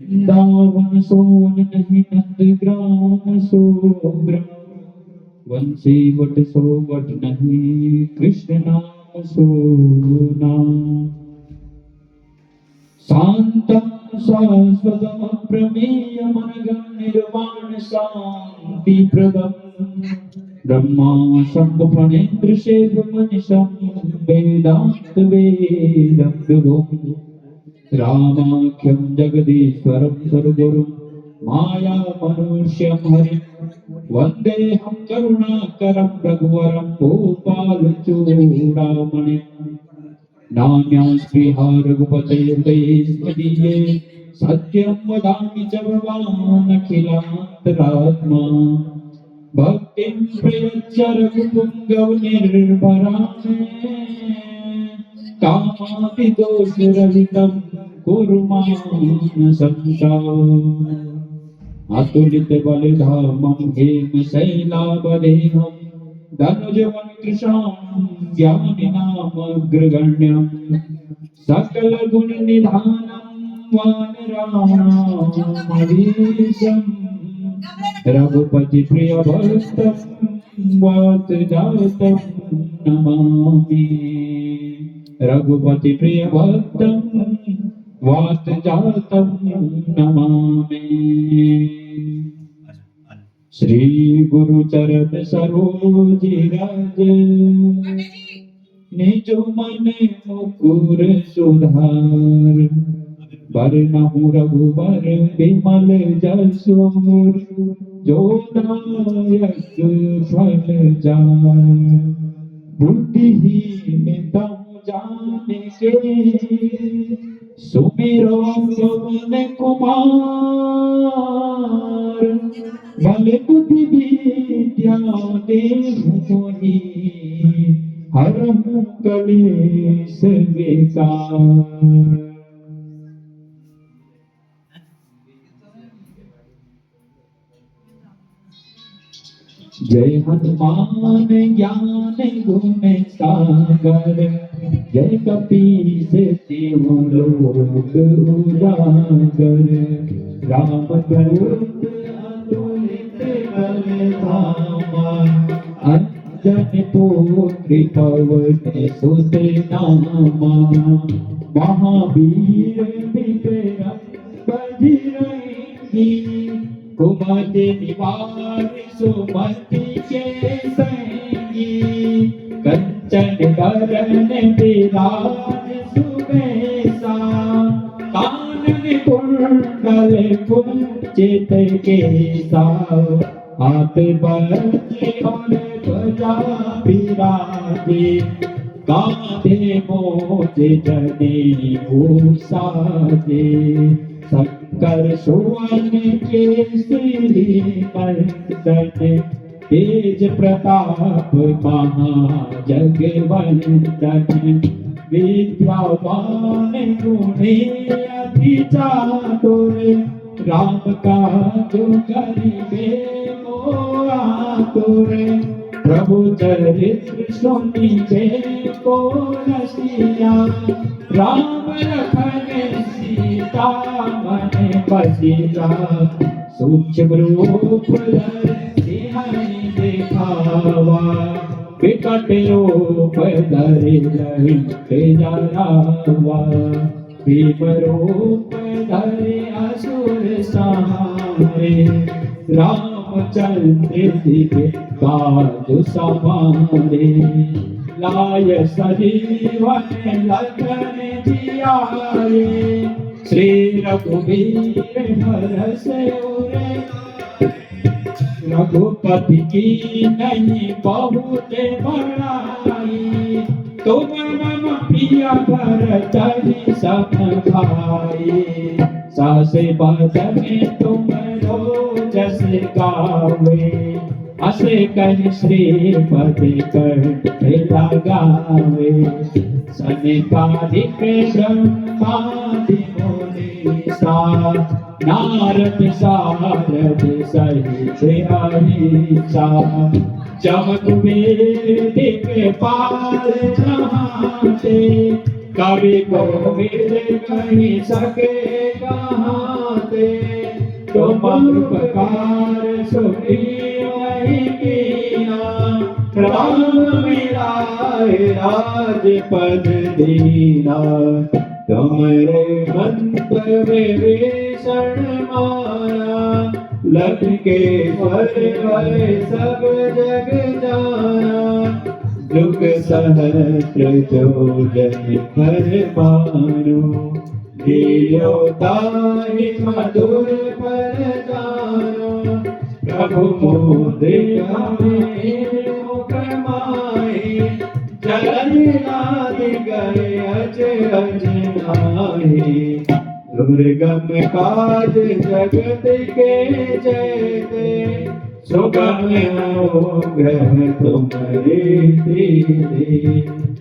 वृंदावन सोन नहीं नंदग्राम सो ग्राम, वंशी what so what नहीं, कृष्ण नाम सो नाम। शांतं शाश्वतम् अप्रमेयमनघं निर्वाण शान्तिप्रदम्, ब्रह्मा शम्भुफणेन्द्रशेखरमनिशं वेदान्त वेदं विभुम्। रामाख्यं जगदीश्वरं सर्वगुरुं मायामनुष्यं हरिं, वन्देऽहं करुणाकरं रघुवरं भूपालचूडामणिम्। नान्यास्पृहा रघुपते स्मदीये, सत्यं वदामि च भवानखिलान्तरात्मा। भक्तिं प्रयच्छ रघुपुङ्गवनिर्भरामे, कामादिदोषरहितं कुरु मानसं। अतुलित बलधामं हेमशैलावदेहं, धनुजवन कृशां ज्ञानिनामग्रगण्यं, सकल गुण निधानं वानराणामधीशं। रघुपति प्रिय भक्तं वातजातं नमामि। रघुपति प्रिय भक्तं वातजातं नमामि। श्री गुरु चरण सरोज रज, निज मन मुकुर सुधार। बरनहु रघुबर विमल जसोर, जो दायक फल जाय। बुद्धिहीन तम जानिके, सुमिरो पवन कुमार। बल बुद्धि विद्या देहु मोहि, हरहु कलेश विकार। जय हनुमान ज्ञान गुण सागर, जय कपीस तिहु लोक उजागर। रामदूत अतुलित बल धामा, अंजन पुत्र पवन सुत नामा। महावीर विक्रम बजरंगी, कुमति निवार सुमति के संगी। कंचन बरन विराज सुबेसा, कानन कुंडल कुंचित केसा। हाथ बज्र और ध्वजा विराजे, कांधे मोज जनेऊ साजे। शंकर सुवन केसरी नंदन, तेज प्रताप महाजगवंदन। विद्यावान गुणी अति चातुर, राम काज करिबे को आतुर। प्रभु चरित्र सुनिबे को रसिया, राम लखन सीता मन बसिया। सूक्ष्म रूप धरि सिंहि दिखावा, विकट रूप धरि लंक जरावा। भीम रूप धरि असुर संहारे, रामचंद्र जी के काज सवारे। लाय संजीवन लखन जियारे, श्री रघुवीर हरष उरे। रघुपति की नहीं बहुत बड़ाई, तुम मम प्रिय भरतहि सम भाई। सास बदन तुम रोजस गावे, असे कहि श्रीपति कंठ लगावे। सनकादिक ब्रह्मादि मुनीसा, नारद सारद सहित अहिसा। चमक वेदिक पार जहाते, कवि को मिल कहीं सके कहाँ ते, तुम उपकार सुखी वही कीना, राम मिलाए राजपद दीना, तुम्हारे मंत्र में भीषण माना, लंके पर सब जग जाना, दुख सहस्त्र जो जन पर मानो, लीलो ताहि मधुर पर जानो, प्रभु मुद्रिका में मुख माहि, जलन नाद गए अज अजनाहि, दुर्गम काज जगत के जेते, सुगम अनुग्रह तुम्हारे दीदे,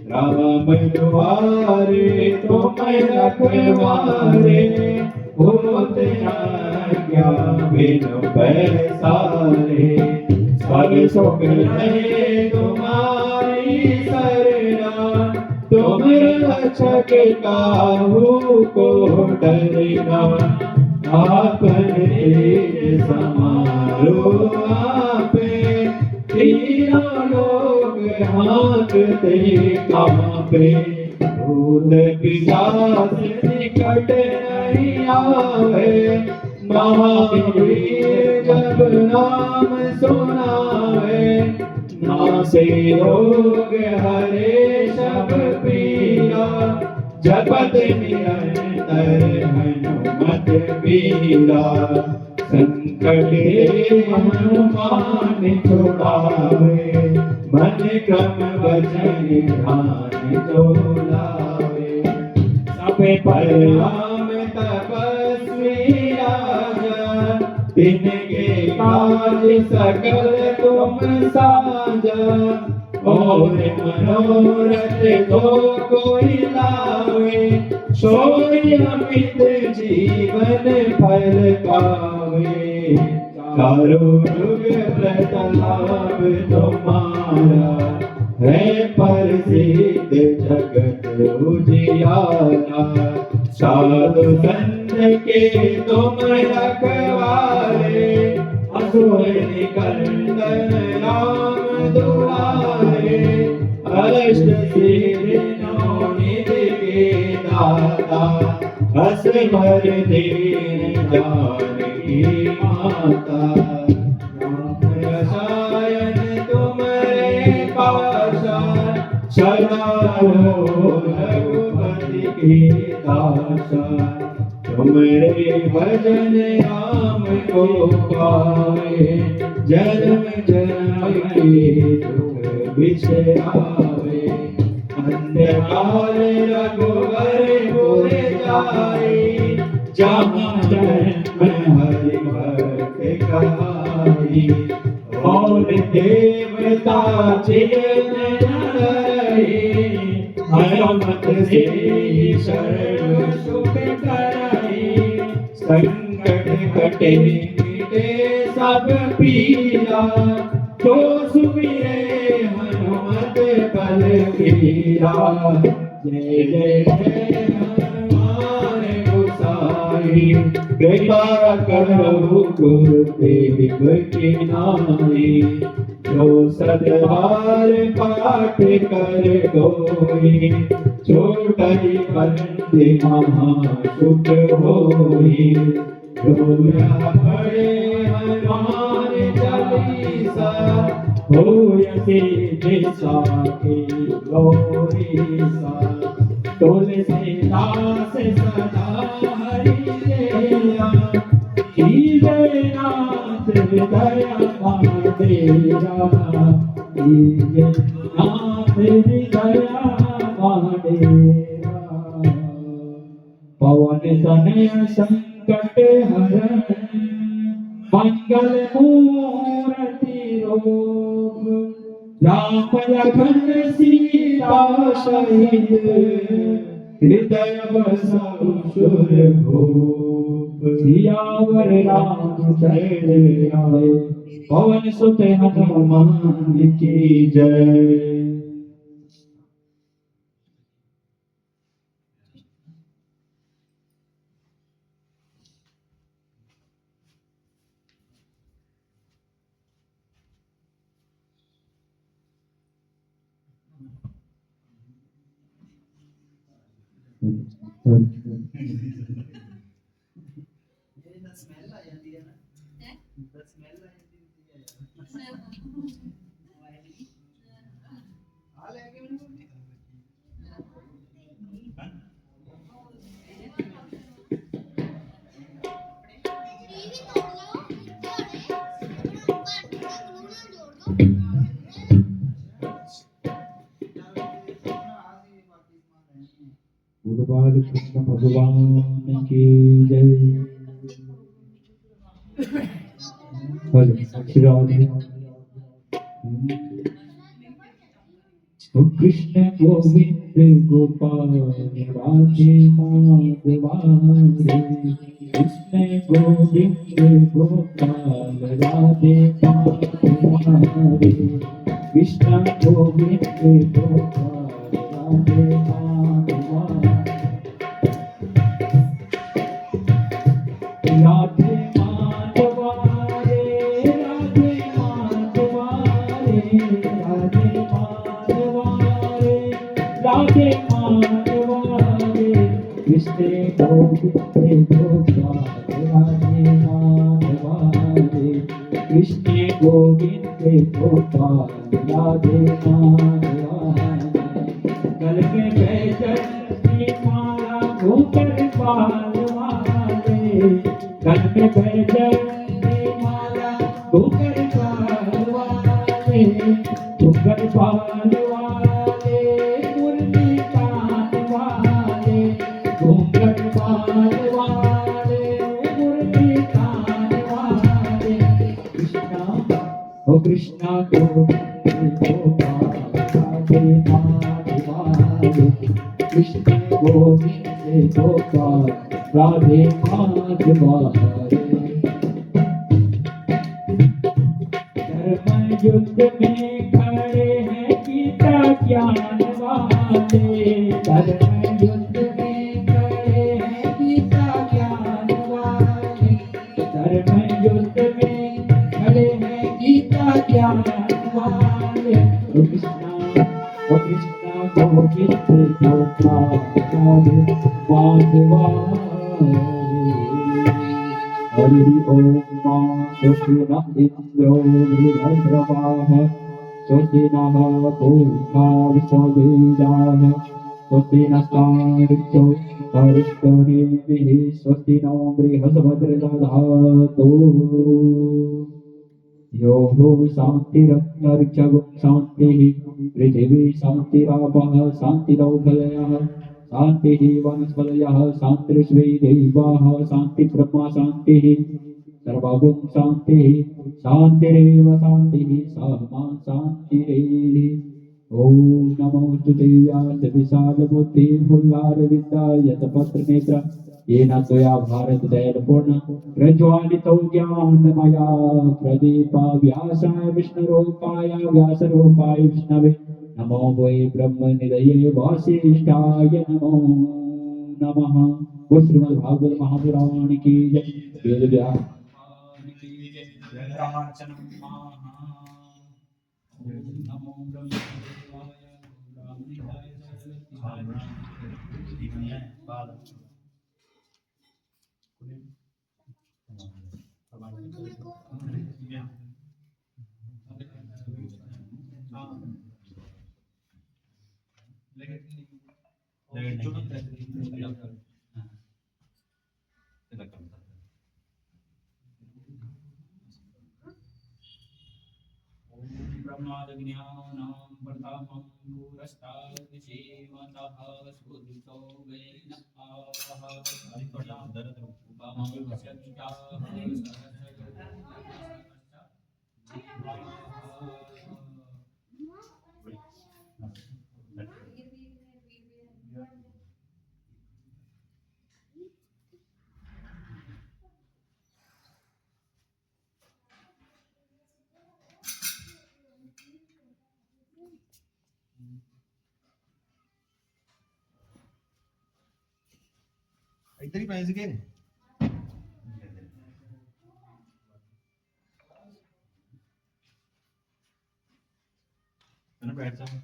राम द्वारे तुम रखवारे, होते आज्ञा बिनु पैसारे, सब सुख है तुम्हारी सरना, तुम रक्षक काहू को डरना, आपन तेज समारो आपे, तीनों लोग हाँकते कांपे, भूत पिशाच निकट नहीं आवे, महावीर जब नाम सुनावे, नासे रोग हरे सब पीरा, जपत निरंतर हनुमत बीरा, संकट हनुमान छुड़ावे, मन क्रम वचन ध्यान जो लावे, सब पर राम तपस्वी राजा, तिनके काज सकल तुम साजा, और मनोरथ जो कोई लावे, सोई अमित जीवन फल पावे, चारों युग प्रताप तुम्हारा, है प्रसिद्ध जगत उजियारा, साधु संत के तुम रखवारे, असुर निकंदन राम दुलारे, अष्ट सिद्धि निधि के दाता, हस भर दीन जानकी माता, राम रसायन तुम्हारे पासा, सदा रहो रघुपति की दासा, तुम्हारे भजन राम को पाए, जन्म जन्म के दुख बिसरावे, अंधकाल रघुवर जाई, जहाँ जन्म हरि भक्त कहाई, और देवता चिर रही, हनुमत से शरण सुख कराई, संकट कटे मिटे सब पीरा, तो सुमिरे हनुमत बलबीरा, जय जय हनुमान गोसाई, कृपा करो गुरुदेव की नाई, जो सतबार पाठ कर कोई, छोटई बंदे महा सुख होई, जो पढ़े हनुमान चालीसा, होय सिद्धि की गौरीसा, तुलसीदास सदा हरि तेरा, कीजे नाथ हृदय महादेवा, कीजे नाथ हृदय महादेवा, पवन तनय संकट हरण, मंगल मूर्ति रूप, राम लखन सीता सहित, हृदय बसहु सुरभूप, सियावर रामचंद्र आए, पवन सुत हनुमान की जय। भगवान कृष्ण भगवान की जय। श्री राधे। कृष्ण गोविंद गोपाल राधे माधवा रे। कृष्ण गोविंद गोपाल राधे माधवा रे। कृष्ण गोविंद गोपाल राधे माधवा। राधे माधवा रे। राधे माधवा रे। राधे माधवा रे। राधे माधवा रे। कृष्ण गोविंद गोपाल राधे माधवा रे। कृष्ण गोविंद गोपाल राधे माधवा। गल में बैठती माला घूंघट बाल वाले। गल में बैठती माला घूंघट बाल वाले। घूंघट बाल वाले मुरली कान वाले। घूंघट बाल वाले मुरली कान वाले। कृष्णा ओ कृष्णा गोविंद गोपाल राधे माधवा रे। कृष्ण गोविंद गोपाल राधे माधवा रे। धर्म युद्ध में खड़े हैं गीता ज्ञान वाले। धर्म युद्ध में खड़े हैं गीता ज्ञान वाले। धर्म युद्ध में खड़े हैं गीता ज्ञान वाले। ओ कृष्णा गोविंद गोपाल राधे माधवा रे। हरि ओम मा स्वस्ति न इंद्रो वृद्धश्रवाः। स्वस्ति नः पूषा विश्ववेदाः। स्वस्ति नस्तार्क्ष्यो अरिष्टनेमिः। स्वस्ति नो बृहस्पतिर्दधातु। यो हो शान्तिरन्तरिक्षं शान्तिः। पृथिवी शान्तिरापः शान्तिरौषधयः। शान्तिः वनस्पतयः शान्तिर्विश्वे देवाः। शान्तिर्ब्रह्म शान्तिः सर्वभूत शान्तिः। शान्तिरेव शान्तिः सामा शान्तिरेव। ॐ नमोऽस्तुते व्यासविशालबुद्धि फुल्लारविन्दायतपत्रनेत्र। येन त्वया भारतदयालुपूर्ण प्रज्वालितो ज्ञानमया प्रदीपा। व्यासाय विष्णुरूपाय व्यासरूपाय विष्णवे नमो वै ब्रह्मनिधये वासिष्ठाय नमो नमः। वो श्रीमद्भागवत महापुराण की जय। वेद व्यास की जय। रामार्चनम महा। ओम नमो ब्रह्मदेवाय ब्राह्मणाय ब्रह्मादज्ञानां प्रथमं पुरस्तात् श्रीमतः स्फुरितो वेन आवः। इधर ही पैसे के मैंने बैठ जाऊँ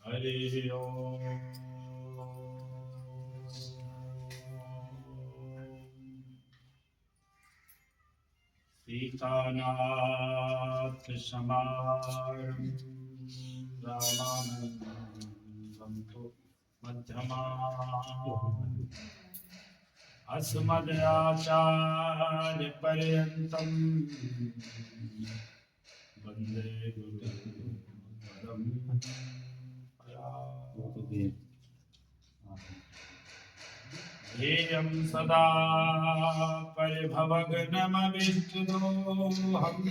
हरि ओम। सीतानाथ समारंभं रामानन्दं तु मध्यमाम् अस्मदाचार्यपर्यन्तं वन्दे गुरुपरम्पराम्। ध्येयं सदा परिभवग्नमविष्टदोहम्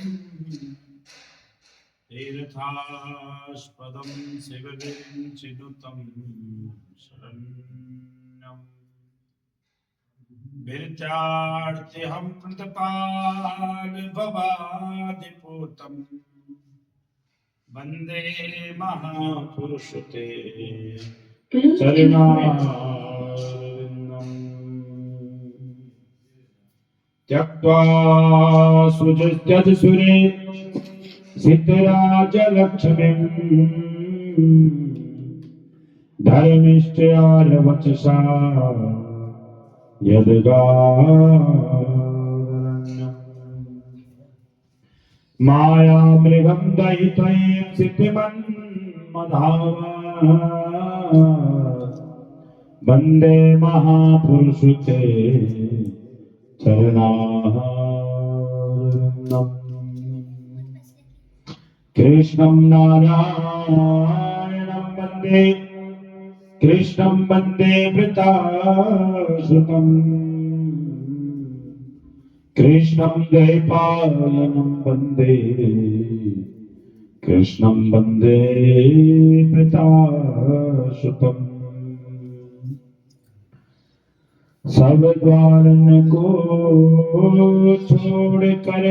तीर्थास्पदं शिवविरञ्चिनुतं शरण्यम् विरजार्थिहं प्रतिपालभवादिपूतं वन्दे महापुरुषते चरणारविन्दम् त्यक्त्वा सुजत्यजसुरे सिद्धराजलक्ष्मीं धर्मिष्ठयार्यवचसा यद्गारण्यम् मायामृगं दयितयं सिद्धिमन्मधाव वन्दे महापुरुषते चरणारविन्दम् कृष्णं नारायणं वन्दे कृष्णं वन्दे वृतासुतं कृष्णं द्वैपायनं वन्दे कृष्णं वन्दे वृतासुतम् सब द्वारन को छोड़ कर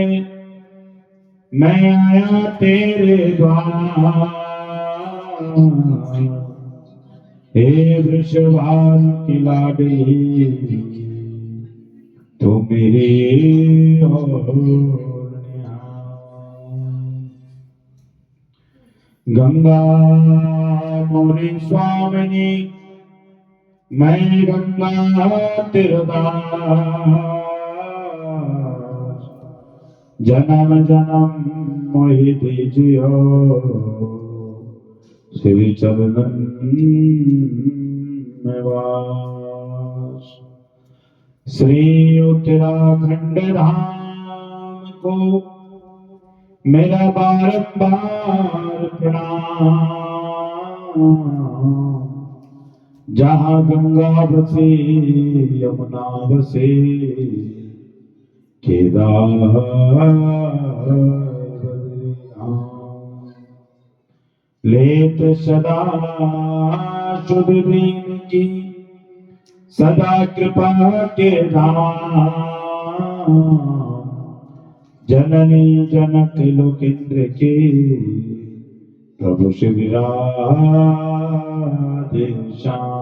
मैं आया तेरे द्वार हे वृषभान की लाडली तू मेरी ओर गंगा मोरी स्वामिनी मैं गंगा तीरदास जन्म जन्म मोहि दीजियो श्री चरणन में वास। श्री उत्तराखंड धाम को मेरा बारंबार प्रणाम। जहाँ गंगा बसे यमुना बसे केदार बद्रीनाथ लेत सदा शुभ दीन की सदा कृपा के धाम जननी जनक लोकेंद्र के प्रभु श्री राधे श्याम।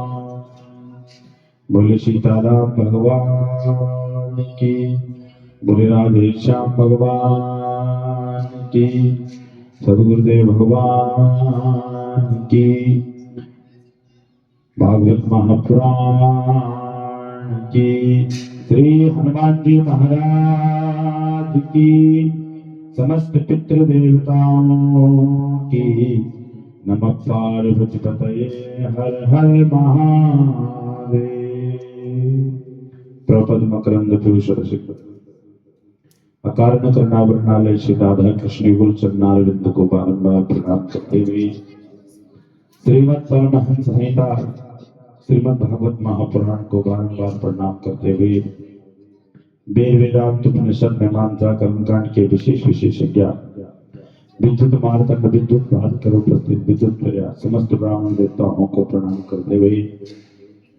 बोले सीताराम भगवान की, बोले राधे श्याम भगवान की, सदगुरुदेव भगवान की, भागवत महापुराण की, श्री हनुमान जी महाराज की, समस्त पितृ देवताओं की। नमः पार्वती पतये हर हर महादेव। प्रपद मकरंद पीयूष रसिक अकारण करनावरणालय श्री राधा कृष्ण गुरु चरणारविंद को बारंबार प्रणाम करते हुए श्रीमद् परमहंस संहिता श्रीमद् भागवत महापुराण को बारंबार प्रणाम करते हुए वेद वेदांत उपनिषद में मानसा कर्मकांड के विशेष विशेषज्ञ विद्युत मार्तंड विद्युत भास्कर उपस्थित विद्युत प्रिया समस्त ब्राह्मण देवताओं को प्रणाम करते हुए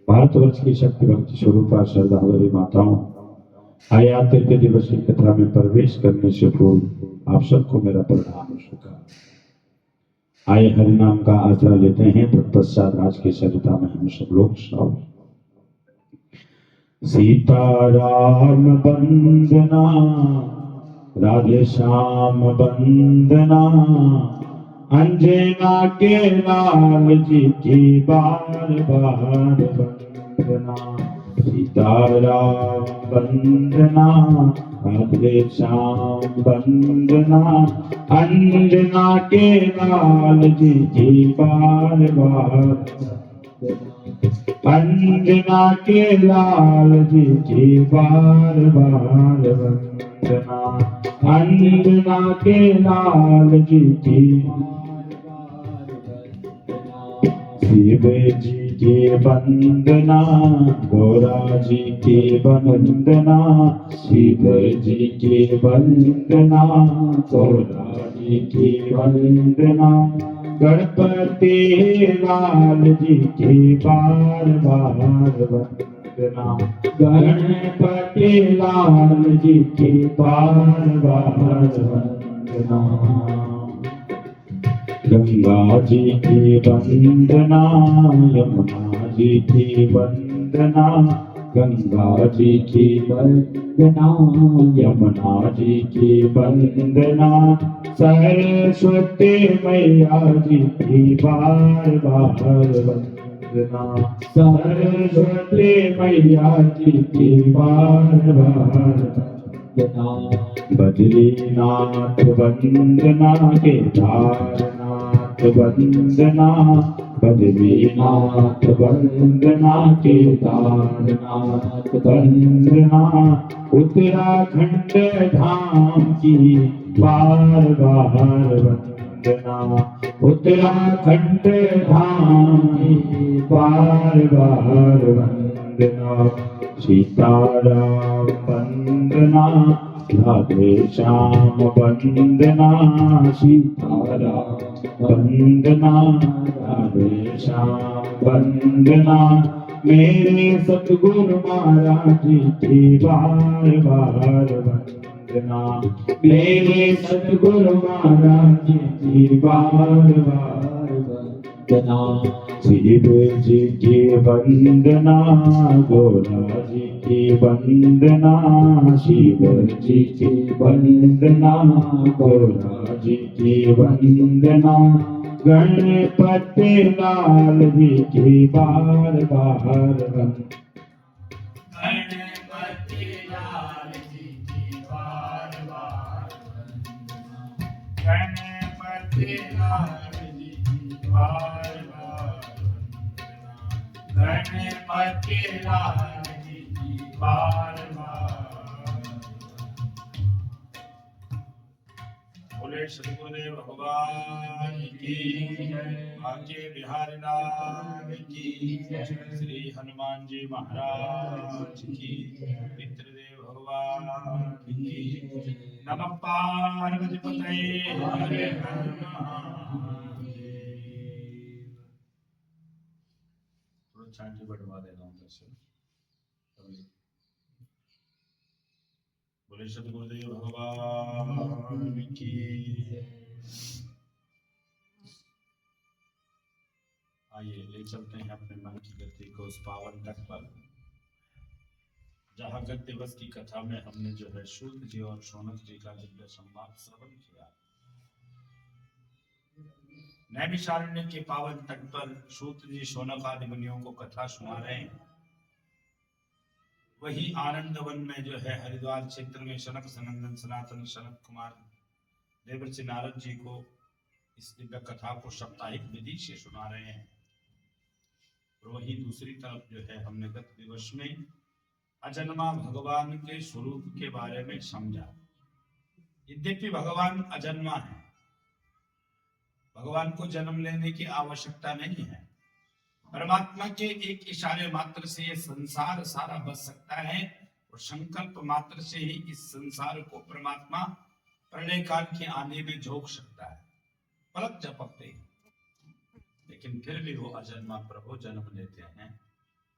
भारतवर्ष की शक्ति भक्ति स्वरूपा श्रद्धावरी माताओं, आया तृतीय दिवस की कथा में प्रवेश करने से पूर्व आप सबको मेरा प्रणाम नमस्कार। आए हरि नाम का आश्रय लेते हैं, तत्पश्चात आज की सरिता में हम सब लोग श्रावण। सीताराम वंदना राधे श्याम वंदना अंजना के लाल जी की बार बार वंदना सीताराम वंदना राधे श्याम वंदना अंजना के लाल जी की बार बार अंजना के लाल जी की बार बार वंदना अंजना के लाल जी की शिव जी की वंदना गौरा जी की वंदना शिव जी की वंदना गौरा जी की वंदना गणपति लाल जी की बार बार वंदना गणपति लाल जी की बार बार वंदना गंगा जी की वंदना यमुना जी की वंदना गंगा जी की वंदना यमुना जी की वंदना सरस्वती मैया जी की बार बार वंदना सरस्वती मैया जी की बार बार वंदना बद्रीनाथ वंदना केदारनाथ वंदना बद्रीनाथ वंदना केदारनाथ वंदना उत्तराखंड धाम की बार बार वंदना उत्तराखंड धाम की बार बार वंदना सीताराम वंदना राधे श्याम वंदना सीताराम वंदना राधे श्याम वंदना मेरे सतगुरु महाराज जी की बार बार वंदना मेरे सतगुरु महाराज जी की बार बार वंदना शिव जी की वंदना गौरा जी की वंदना शिव जी की वंदना गौरा जी की वंदना गणपति लाल जी की बार बार वंदना गणपति लाल जी की बार बार वंदना गणपति लाल जी की बार गणपति लाल जी की बार बार बोले श्री गुरुदेव भगवान की आके बिहारी लाल की श्री हनुमान जी महाराज की पितृदेव भगवान की नमः पार्वती पतये हरे हर शांति बढ़वा देना उधर से बोले सत गुरुदेव भगवान की आइए ले चलते हैं अपने मन की गति को उस पावन तट पर जहाँ गत दिवस की कथा में हमने जो है शूद्र जी और शौनक जी का दिव्य संवाद श्रवण किया। नैमिषारण्य के पावन तट पर शूद्र जी शौनक आदि मुनियों को कथा सुना रहे हैं। वही आनंद वन में जो है हरिद्वार क्षेत्र में शनक सनंदन सनातन शनक कुमार देवर्षि नारद जी को इस दिव्य कथा को साप्ताहिक विधि से सुना रहे हैं। और वही दूसरी तरफ जो है हमने गत दिवस में अजन्मा भगवान के स्वरूप के बारे में समझा। यद्यपि भगवान अजन्मा है, भगवान को जन्म लेने की आवश्यकता नहीं है। परमात्मा के एक इशारे मात्र से ये संसार सारा बच सकता है और संकल्प मात्र से ही इस संसार को परमात्मा प्रलय काल के आने में झोंक सकता है, पलक झपकते। लेकिन फिर भी वो अजन्मा प्रभु जन्म लेते हैं।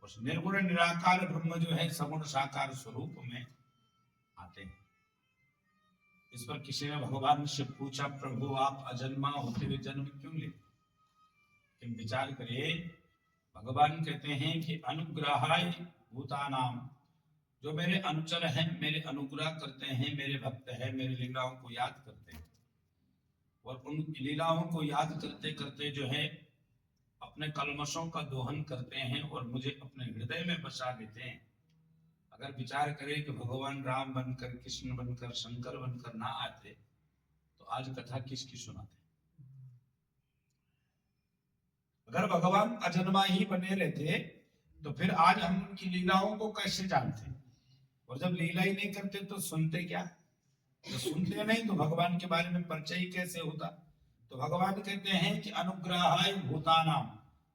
उस निर्गुण निराकार ब्रह्म जो है सगुण साकार स्वरूप में आते हैं। इस पर किसी ने भगवान से पूछा, प्रभु आप अजन्मा होते हुए जन्म क्यों लेते? लेकिन विचार करिए, भगवान कहते हैं कि अनुग्रहाय भूतानाम जो मेरे अनुचर हैं, मेरे अनुग्रह करते हैं, मेरे भक्त हैं, मेरी लीलाओं को याद करते हैं और उन लीलाओं को याद करते करते जो है अपने कलमशों का दोहन करते हैं और मुझे अपने हृदय में बसा लेते हैं। अगर विचार करें कि भगवान राम बनकर, कृष्ण बनकर, शंकर बनकर ना आते तो आज कथा किसकी सुनाते। अगर भगवान अजन्मा ही बने रहते तो फिर आज हम उनकी लीलाओं को कैसे जानते, और जब लीला ही नहीं करते तो सुनते क्या, तो सुनते नहीं तो भगवान के बारे में परिचय ही कैसे होता। तो भगवान कहते हैं कि अनुग्रहाय भूतानाम,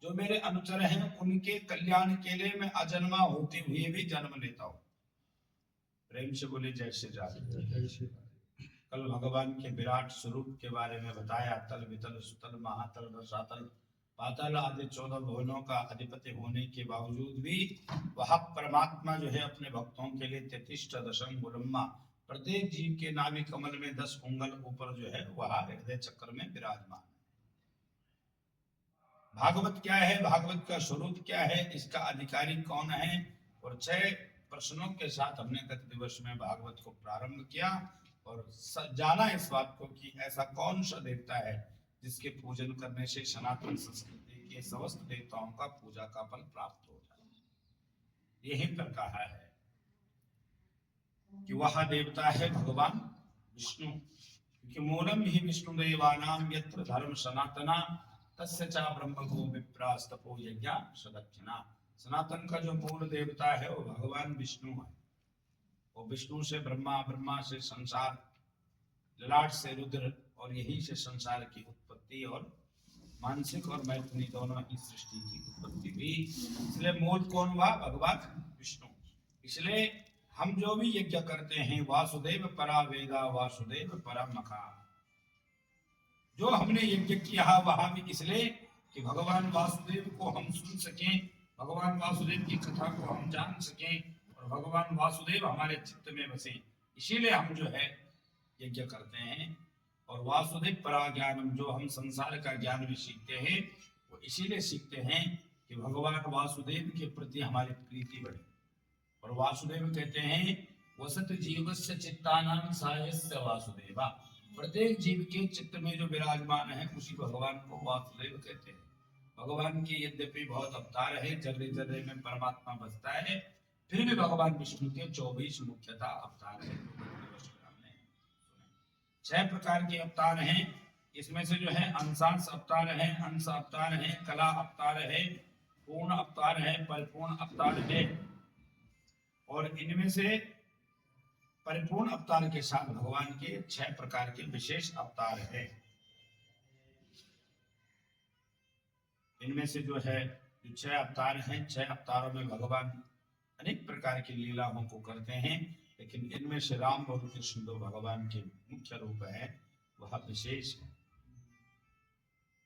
जो मेरे अनुचर हैं उनके कल्याण के लिए मैं अजन्मा होते हुए भी जन्म लेता हूं। प्रेम से बोले जय श्री राम। कल भगवान के विराट स्वरूप के बारे में बताया, तल वितल सुतल महातल रसातल पाताल आदि 14 भुवनों का अधिपति होने के बावजूद भी वह परमात्मा जो है अपने भक्तों के लिए 33 दशम ब्रह्मा, प्रत्येक जीव के नाभि कमल में 10 उंगल ऊपर जो है वह हृदय चक्र में विराजमान। भागवत क्या है, भागवत का स्वरूप क्या है, इसका अधिकारी कौन है, और 6 प्रश्नों के साथ हमने गत दिवस में भागवत को प्रारंभ किया और जाना इस बात को कि ऐसा कौन सा देवता है जिसके पूजन करने से सनातन संस्कृति के समस्त देवताओं का पूजा का फल प्राप्त हो जाए। यही पर कहा है कि वह देवता है भगवान विष्णु, क्योंकि मूलम ही विष्णु देवानाम यत्र धर्म सनातना तस्य चा ब्रह्म गो विप्रास्तपो यज्ञा सदक्षिणा। सनातन का जो मूल देवता है वो भगवान विष्णु है। वो विष्णु से ब्रह्मा, ब्रह्मा से संसार, ललाट से रुद्र, और यही से संसार की उत्पत्ति और मानसिक और मैथुनी दोनों ही सृष्टि की उत्पत्ति हुई। इसलिए मूल कौन हुआ, भगवान विष्णु। इसलिए हम जो भी यज्ञ करते हैं, वासुदेव परा वेदा वासुदेव परम मखा, जो हमने यज्ञ किया वहां भी इसलिए कि भगवान वासुदेव को हम सुन सकें, भगवान वासुदेव की कथा को हम जान सकें और भगवान वासुदेव हमारे चित्त में बसे, इसीलिए हम जो है यज्ञ करते हैं। और वासुदेव परा ज्ञानम, जो हम संसार का ज्ञान भी सीखते हैं वो इसीलिए सीखते हैं कि भगवान वासुदेव के प्रति हमारी प्रीति बढ़े। और वासुदेव कहते हैं वसत जीवस्य चित्तानां सायस्य वासुदेवा, प्रत्येक जीव के चित्त में जो विराजमान है उसी भगवान को वासुदेव कहते हैं। भगवान के यद्यपि बहुत अवतार है, जगह जगह में परमात्मा बसता है, फिर भी भगवान विष्णु के 24 मुख्यतः अवतार है। 6 प्रकार के अवतार हैं। इसमें से जो है अंशांश अवतार है, अंश अवतार है, कला अवतार है, पूर्ण अवतार है, परिपूर्ण अवतार है। और इनमें से परिपूर्ण अवतार के साथ भगवान के 6 प्रकार के विशेष अवतार है। इनमें से जो है 6 अवतार हैं, 6 अवतारों में भगवान अनेक प्रकार की लीलाओं को करते हैं, लेकिन इनमें से राम और कृष्ण जो भगवान के मुख्य रूप है वह विशेष है।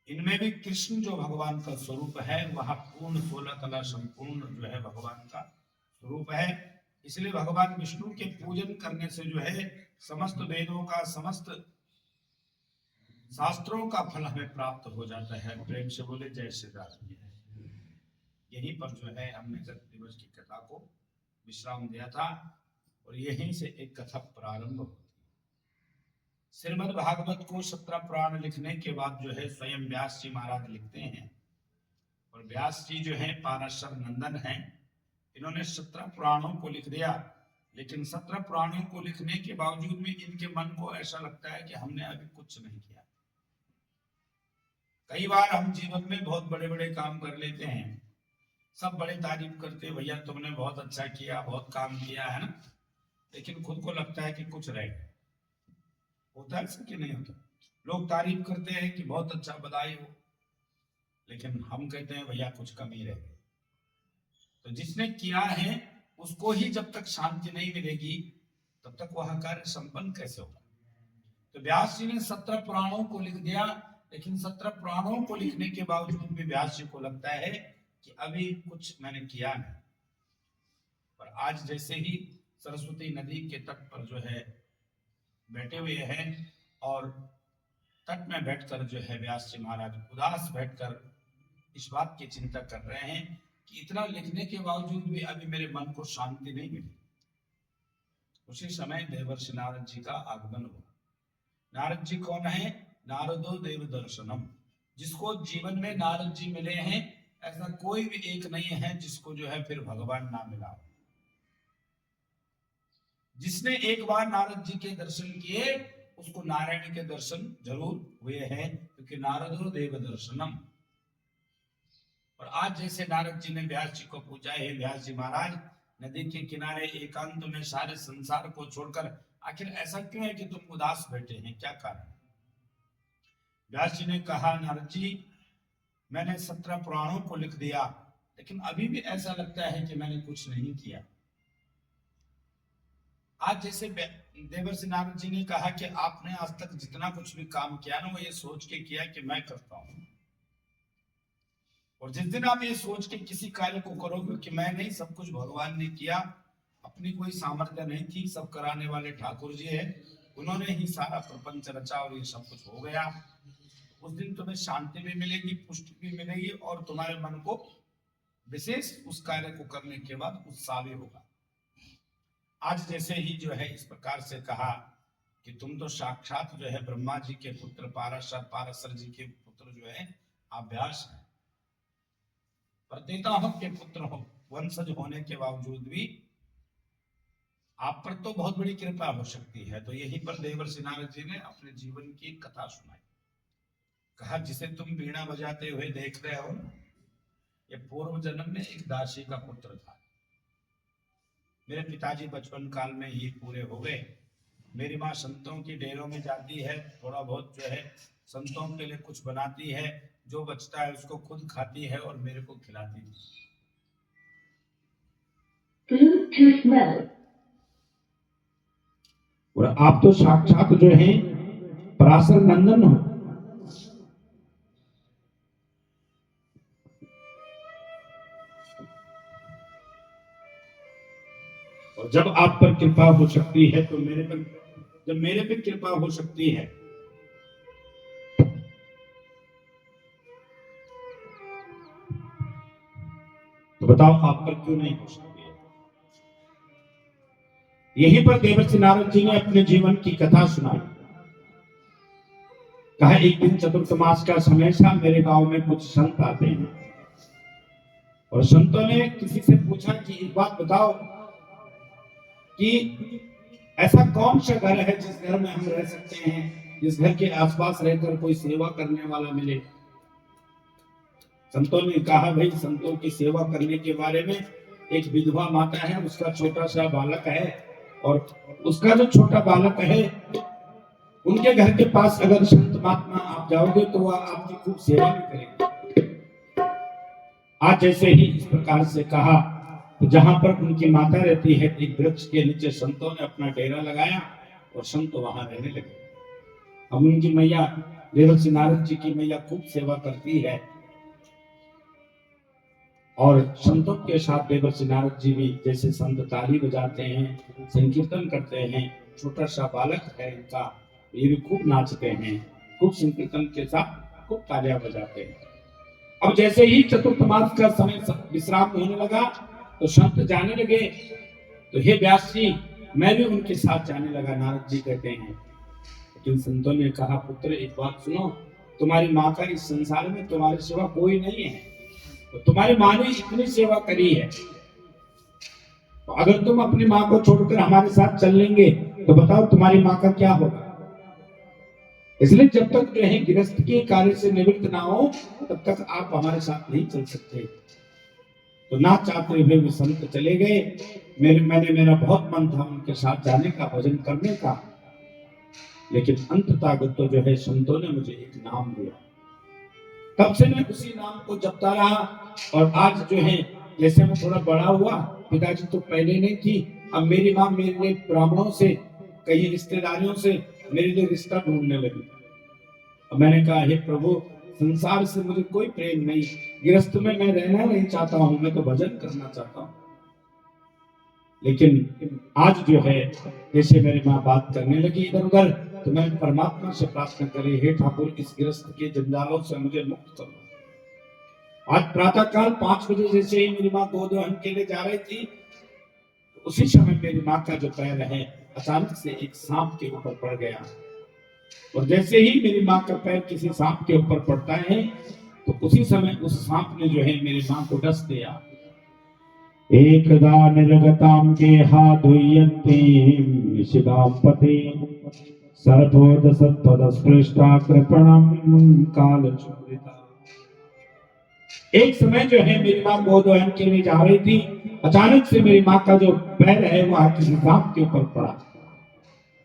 इनमें भी कृष्ण जो भगवान का स्वरूप है वह पूर्ण 16 कला संपूर्ण जो है भगवान का स्वरूप है। इसलिए भगवान विष्णु के पूजन करने से जो है समस्त वेदों का, समस्त शास्त्रों का फल हमें प्राप्त हो जाता है। प्रेम से बोले जय श्री राम। यहीं पर जो है हमने गत दिवस की कथा को विश्राम दिया था और यहीं से एक कथा प्रारंभ होती है। श्रीमद् भागवत को 17 पुराण लिखने के बाद जो है स्वयं व्यास जी महाराज लिखते हैं, और व्यास जी जो है पाराशर नंदन हैं। इन्होंने 17 पुराणों को लिख दिया, लेकिन 17 पुराणों को लिखने के बावजूद भी इनके मन को ऐसा लगता है कि हमने अभी कुछ नहीं किया। कई बार हम जीवन में बहुत बड़े बड़े काम कर लेते हैं, सब बड़े तारीफ करते, भैया तुमने बहुत अच्छा किया, बहुत काम किया है ना, लेकिन खुद को लगता है कि कुछ रह गया। होता है ऐसा कि नहीं होता? लोग तारीफ करते हैं कि बहुत अच्छा, बधाई हो, लेकिन हम कहते हैं भैया कुछ कमी रह गई। तो जिसने किया है उसको ही जब तक शांति नहीं मिलेगी तब तक वह कार्य संपन्न कैसे होगा। तो व्यास जी ने 17 पुराणों को लिख दिया, लेकिन 17 पुराणों को लिखने के बावजूद भी व्यास जी को लगता है कि अभी कुछ मैंने किया नहीं। पर आज जैसे ही सरस्वती नदी के तट पर जो है बैठे हुए हैं और तट में बैठकर जो है व्यास जी महाराज उदास बैठकर इस बात की चिंता कर रहे हैं कि इतना लिखने के बावजूद भी अभी मेरे मन को शांति नहीं मिली। उसी समय देवर्षि नारद जी का आगमन हुआ। नारद जी कौन है? नारदो देव दर्शनम। जिसको जीवन में नारद जी मिले हैं, ऐसा कोई भी एक नहीं है जिसको जो है फिर भगवान ना मिला। जिसने एक बार नारद जी के दर्शन किए उसको नारायण के दर्शन जरूर हुए हैं, क्योंकि नारदो देव दर्शनम। और आज जैसे नारद जी ने व्यास जी को पूछा, हे व्यास जी महाराज, नदी के किनारे एकांत में सारे संसार को छोड़कर आखिर ऐसा क्यों है कि तुम उदास बैठे हैं, क्या कारण? व्यास जी ने कहा, नारद जी, मैंने 17 पुराणों को लिख दिया, लेकिन अभी भी ऐसा लगता है कि मैंने कुछ नहीं किया। आज जैसे देवर्षि नारद जी ने कहा कि आपने आज तक जितना कुछ भी काम किया ना, वो ये सोच के किया कि मैं करता हूं। और जिस दिन आप ये सोच के किसी कार्य को करोगे कि मैं नहीं, सब कुछ भगवान ने किया, अपनी कोई सामर्थ्य नहीं थी, सब कराने वाले ठाकुर जी है, उन्होंने ही सारा प्रपंच रचा और ये सब कुछ हो गया, उस दिन तुम्हें शांति भी मिलेगी, पुष्टि भी मिलेगी, और तुम्हारे मन को विशेष उस कार्य को करने के बाद उत्साह भी होगा। आज जैसे ही जो है इस प्रकार से कहा कि तुम तो साक्षात जो है ब्रह्मा जी के पुत्र, पाराशर जी के पुत्र जो है आप व्यास हैं, प्रतेताहम के पुत्र हो, वंशज होने के बावजूद भी आप पर तो बहुत बड़ी कृपा हो सकती है। तो यहीं पर देवर्षि नारद जी ने अपने जीवन की कथा सुनाई। कहा, जिसे तुम वीणा बजाते हुए देख रहे हो, ये पूर्व जन्म में एक दासी का पुत्र था। मेरे पिताजी बचपन काल में ही पूरे हो गए। मेरी माँ संतों की डेरों में जाती है, थोड़ा बहुत जो है संतों के लिए कुछ बनाती है, जो बचता है उसको खुद खाती है और मेरे को खिलाती थी। और आप तो साक्षात जो है पराशर नंदन हो। और जब आप पर कृपा हो सकती है तो जब मेरे पे कृपा हो सकती है, तो बताओ आप पर क्यों नहीं हो सकती है? यहीं पर देवर्षि नारद जी ने अपने जीवन की कथा सुनाई। कहा, एक दिन चतुर्थ मास का समय था, मेरे गांव में कुछ संत आते हैं, और संतों ने किसी से पूछा कि एक बात बताओ कि ऐसा कौन सा घर है जिस घर में हम रह सकते हैं, जिस घर के आसपास रहकर कोई सेवा करने वाला मिले। संतों ने कहा, भाई, संतों की सेवा करने के बारे में एक विधवा माता है, उसका छोटा सा बालक है, और उसका जो छोटा बालक है, उनके घर के पास अगर संत महात्मा आप जाओगे तो वह आपकी खूब सेवा भी करेंगे। आज जैसे ही इस प्रकार से कहा, तो जहां पर उनकी माता रहती है, एक वृक्ष के नीचे संतों ने अपना डेरा लगाया और संत वहां रहने लगे। अब उनकी मैया, देवर्षि नारद जी की मैया, खूब सेवा करती है, और संतों के साथ देवर्षि नारद जी भी, जैसे संत ताली बजाते हैं, संकीर्तन करते हैं, छोटा सा बालक है इनका, ये भी खूब नाचते हैं, खूब संकीर्तन के साथ खूब तालियां बजाते हैं। अब जैसे ही चतुर्थ मास का समय विश्राम होने लगा तो संत जाने लगे। तो हे व्यास जी, मैं भी उनके साथ जाने लगा, नारद जी कहते हैं। लेकिन संतों ने कहा, पुत्र, एक बात सुनो, तुम्हारी माँ का इस संसार में तुम्हारी सेवा कोई नहीं है, तो तुम्हारी माँ ने इतनी सेवा करी है, तो अगर तुम अपनी माँ को छोड़कर हमारे साथ चल लेंगे तो बताओ तुम्हारी माँ का क्या होगा। इसलिए जब तक जो है गृहस्थ के कार्य से निवृत्त ना हो, तब तक आप हमारे साथ नहीं चल सकते। तो ना चाहते हुए भी संत चले गए। मेरा बहुत मन था उनके साथ जाने का, भजन करने का, लेकिन अंततः तो जो है संतों ने मुझे एक नाम दिया। तब से मैं उसी नाम को जपता रहा। और आज जो है जैसे मैं थोड़ा बड़ा हुआ, पिताजी तो पहले नहीं थी, अब मेरी माँ मेरे लिए ब्राह्मणों से, कई रिश्तेदारियों से मेरे लिए रिश्ता ढूंढने लगी। अब मैंने कहा, हे प्रभु, संसार से मुझे कोई प्रेम नहीं, गृहस्थ में मैं रहना नहीं चाहता हूं, मैं तो भजन करना चाहता हूं। लेकिन आज जो है जैसे मेरी माँ बात करने लगी इधर उधर, तो मैं परमात्मा से प्रार्थना करी, हे ठाकुर, इस गृहस्थ के जंजालों से मुझे मुक्त करो। आज प्रातः काल 5 बजे जैसे ही मेरी माँ गोद वहन के लिए जा रही थी, उसी समय मेरी माँ का जो पैर है अचानक से एक सांप के ऊपर पड़ गया, और जैसे ही मेरी माँ का पैर किसी सांप के ऊपर पड़ता है तो उसी समय उस सांप ने जो है मेरी माँ को डस दिया। एकदा निर्गतां गेहाद्वयन्तीं निशिदां पते सर्वोदसत्पदस्पृष्टा कृपणं कालचूरिता। एक समय जो है मेरी माँ गोदोहन के लिए जा रही थी, अचानक से मेरी माँ का जो पैर है वह किसी सांप के ऊपर पड़ा,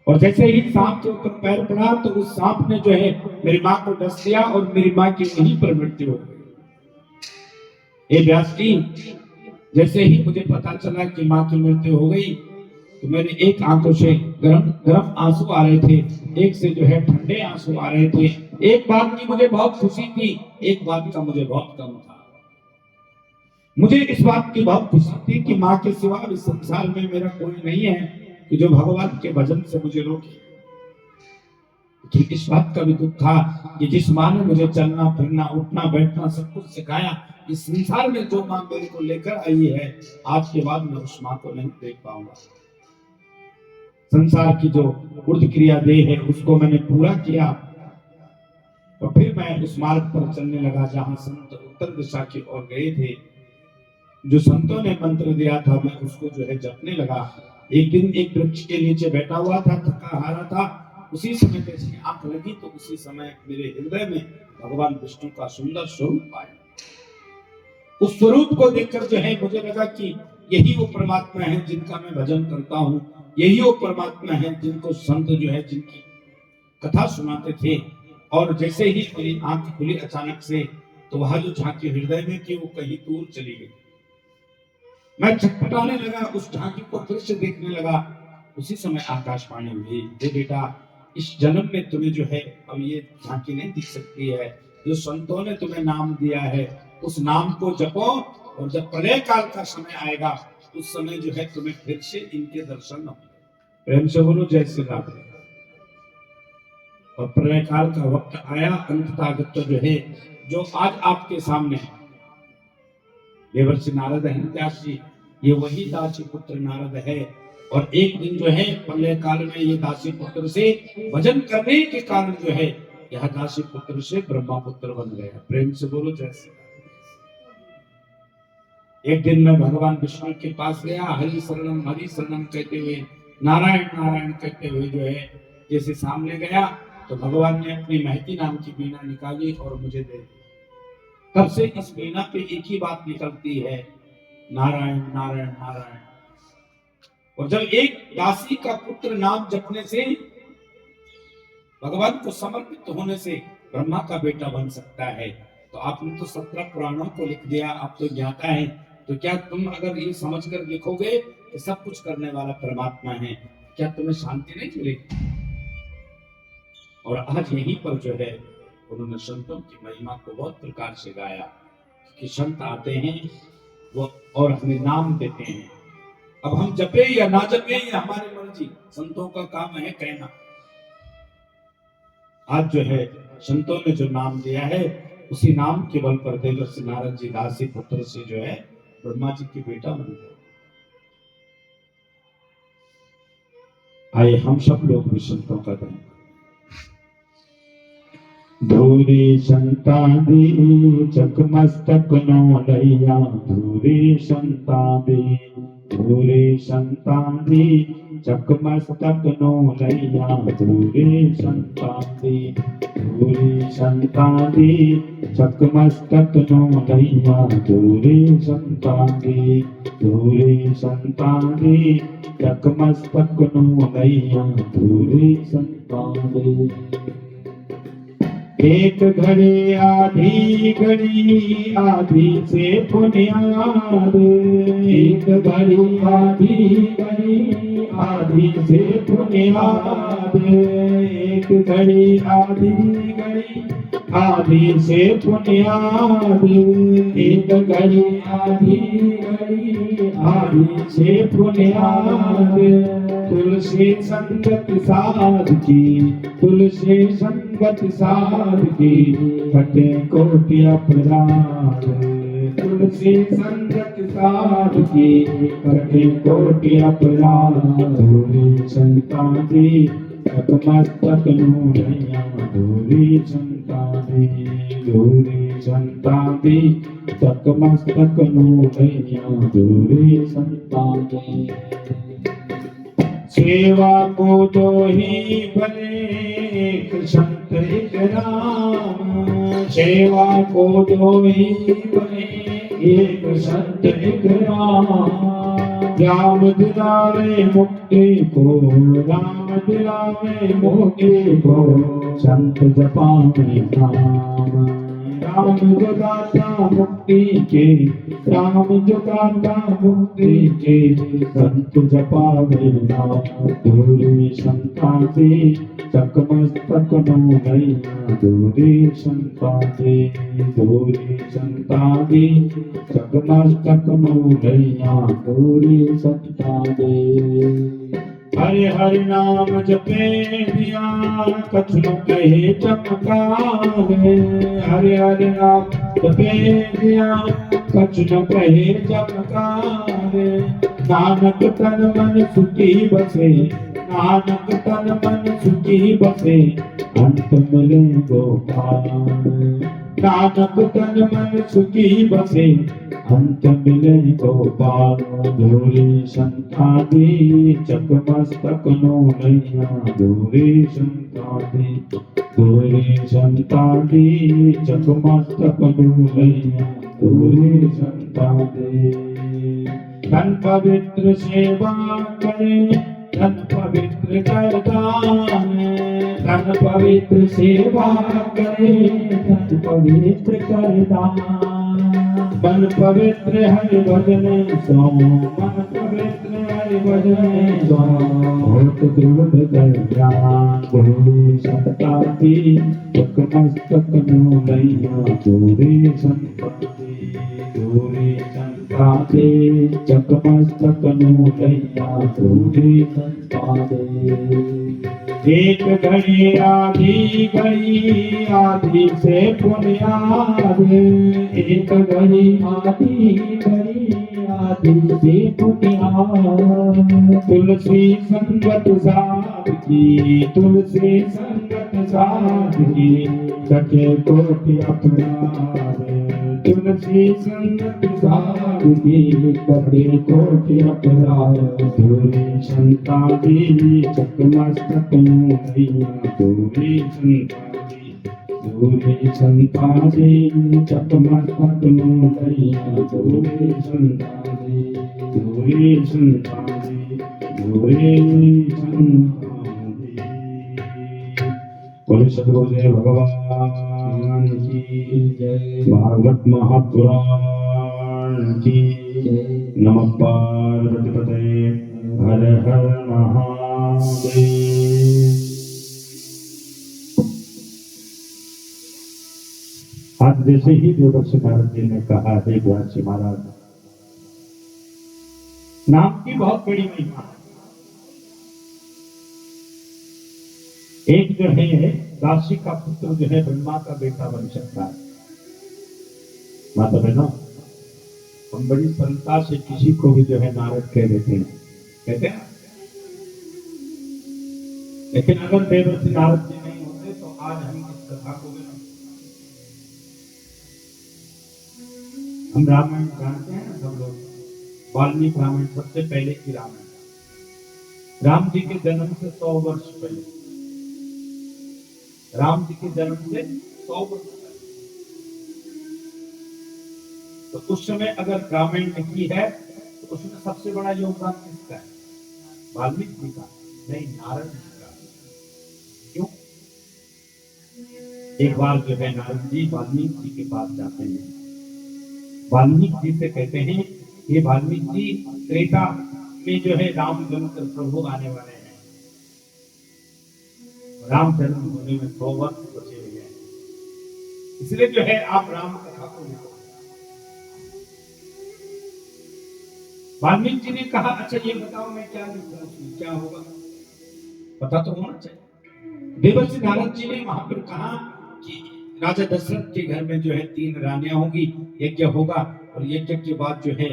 और जैसे ही सांप के ऊपर पैर पड़ा तो उस सांप ने जो है मेरी माँ को डस दिया और मेरी माँ की वहीं पर मृत्यु हो गई। हे व्यास जी, जैसे ही मुझे पता चला कि माँ की मृत्यु हो गई तो मेरे एक आंखों से गरम गरम आंसू आ रहे थे, एक से जो है ठंडे आंसू आ रहे थे। एक बात की मुझे बहुत खुशी थी, एक बात का मुझे बहुत गम था। मुझे इस बात की बहुत खुशी थी कि माँ के सिवा इस संसार में मेरा कोई नहीं है कि जो भगवान के भजन से मुझे रोके। लेकिन इस बात का भी दुख था कि जिस माँ ने मुझे चलना फिरना उठना बैठना सब कुछ सिखाया, इस संसार में जो माँ मेरे को लेकर आई है, आज के बाद मैं उस माँ को नहीं देख पाऊंगा। संसार की जो उर्ध क्रिया देह है उसको मैंने पूरा किया, और फिर मैं उस मार्ग पर चलने लगा जहां संत उत्तर दिशा की ओर गए थे। जो संतों ने मंत्र दिया था मैं उसको जो है जपने लगा। एक दिन एक वृक्ष के नीचे बैठा हुआ था, थका हारा था। उसी समय जैसे आंख लगी तो उसी समय मेरे हृदय में भगवान विष्णु का सुंदर स्वरूप आया। उस स्वरूप को देखकर जो है मुझे लगा कि यही वो परमात्मा है जिनका मैं भजन करता हूँ, यही वो परमात्मा है जिनको संत जो है जिनकी कथा सुनाते थे। और जैसे ही मेरी आंख खुली अचानक से, तो वह जो झांकी हृदय में थी वो कहीं दूर चली गई। मैं छटपटाने लगा, उस झांकी को फिर से देखने लगा। उसी समय आकाशवाणी हुई, हे बेटा, इस जन्म में तुम्हें जो है अब ये झांकी नहीं दिख सकती है। जो संतों ने तुम्हें नाम दिया है उस नाम को जपो, और जब प्रलय काल का समय आएगा उस समय जो है तुम्हें फिर से इनके दर्शन होंगे। प्रेम से बोलो जय श्री राम। और प्रलय काल का वक्त आया, अंततः जो है जो आज आपके सामने देवर्षि नारद है व्यास जी, ये वही दासी पुत्र नारद है। और एक दिन जो है प्रलय काल में ये दासी पुत्र से भजन करने के कारण जो है यह दासी पुत्र से ब्रह्मा पुत्र बन गया। प्रेम से बोलो जय श्री राम। एक दिन मैं भगवान विष्णु के पास गया, हरि शरणम कहते हुए, नारायण नारायण कहते हुए जो है जैसे सामने गया तो भगवान ने अपनी महती नाम की वीणा निकाली और मुझे दे दी। तब से इस वीणा पे एक ही बात निकलती है, नारायण नारायण नारायण। और जब एक दासी का पुत्र नाम जपने से, भगवान को समर्पित होने से ब्रह्मा का बेटा बन सकता है, तो आपने तो 17 पुराणों को लिख दिया, आप तो ज्ञाता है, तो क्या तुम अगर ये समझकर लिखोगे कि सब कुछ करने वाला परमात्मा है, क्या तुम्हें शांति नहीं मिलेगी? और आज यहीं पर जो है उन्होंने संतों की महिमा को बहुत प्रकार से गाया कि संत आते हैं वो और हमें नाम देते हैं। अब हम जपे या ना जपे ये हमारी मर्जी, संतों का काम है कहना। आज जो है संतों ने जो नाम दिया है उसी नाम के बल पर देवर्षि नारद जी दासी पुत्र से जो है ब्रह्मा जी की बेटा बन गए। आइए हम सब लोग भी संतों का दें। धूरी संतादी चकमस्तक नो लैया, धूरी संतादी चकमस्तक नो लैया, धूरी संतादी चकमस्तक नो लैया, धूरी संतादी चकमस्तक नो लैया, धूरी संतादी। एक घड़ी आधी से पुनियाद, एक घड़ी आधी से पुनियाद, एक घड़ी आधी से पुनियाद, एक घड़ी आधी से पुनियाद। तुलसी संगत साध की कटे कोटि अपराध, तुलसी संगत साधकी कटे कोटि अपराध दूरी संता दी तकमस्तक नूरैया दूरी संता दी दूरी संता दी तकमस्तक नूरैया दूरी संता दी सेवा को दो ही भले एक संत एक राम सेवा को दो ही भले एक संत एक राम दिलावे मुक्ति को राम दिलावे मुक्ति को संत जपावे नाम राम जगाता मुक्ति के राम जगाता मुक्ति के संत जपावे नाम दूरी संता दे चकमस्तक नैया दूरी संता दे दूरी संता दे चकमस्तक नैया दूरी संता दे हरे हरि नाम जपे दिया कछु न कहे चमकावे हरे हरि नाम जपे दिया कछु न कहे चमकावे नानक तन मन सुखी बसे नानक तन मन सुखी बसे अंत मिले गोपाल नानक तन मन सुखी बसे अंत मिले गोपाल दूरी संता दी चकमस्तक नैया दूरी संता दी दूरी संता दी चकमस्तक नैया दूरी संता दी धन पवित्र सेवा करे धन पवित्र करदान धन पवित्र सेवा करे धन पवित्र करदान मन पवित्र हरि भजन सो मन पवित्र हरि भजन सो होत दृढ़ कल्याण दूरी संता दी चकमस्तक नैया दूरी संता दी दूरी संता दी चकमस्तक नैया दूरी संता दी एक घड़ी आधी से पुण्याद एक घड़ी आधी से पुण्याद तुलसी संगत साधकी तुलसी संगत साधकी कटे कोटि अपराध तुलसी संगत साधकी कटे कोटि अपराध दूरी संता दी चकमस्तक नैया दूरी संता दी दूरी संता दी चकमस्तक नैया दूरी संता दी दूरी संता दी दूरी संता दी बोले सद्गुरुदेव भगवान की जय भागवत महापुराण की जय नमः पार्वती हर हर महादेव आज जैसे ही देवर्षि नारद जी ने कहा है देवर्षि महाराज नाम की बहुत बड़ी महिमा है एक जो है दासी का पुत्र जो है ब्रह्मा का बेटा बन सकता है माता बहनों हम बड़ी सरलता से किसी को भी जो है नारद कह देते हैं कहते हैं लेकिन अगर देवर्षि नारद जी नहीं होते तो आज हम इस कथा को भी हम रामायण जानते हैं ना सब लोग वाल्मीकि रामायण सबसे पहले की रामायण राम जी के जन्म से 100 वर्ष पहले राम जी के जन्म से 100 वर्ष पहले तो उस समय अगर रामायण लिखी है तो उसमें सबसे बड़ा योगदान किसका है वाल्मीकि जी का नहीं नारद जी का क्यों एक बार जो है नारद जी वाल्मीकि जी के पास जाते हैं वाल्मीकि जी से कहते हैं ये वाल्मीकि जी त्रेता में जो है राम बनकर प्रभु आने वाले हैं राम जन्म होने में 100 वर्ष बचे हुए हैं इसलिए जो है आप राम कथा को लिखो वाल्मीकि जी ने कहा अच्छा ये बताओ मैं क्या लिखूं उसमें क्या होगा पता तो होना चाहिए देवर्षि नारद जी ने वहां पर कहा कि राजा दशरथ के घर में जो है 3 रानियां होंगी यज्ञ होगा और यज्ञ के बाद जो है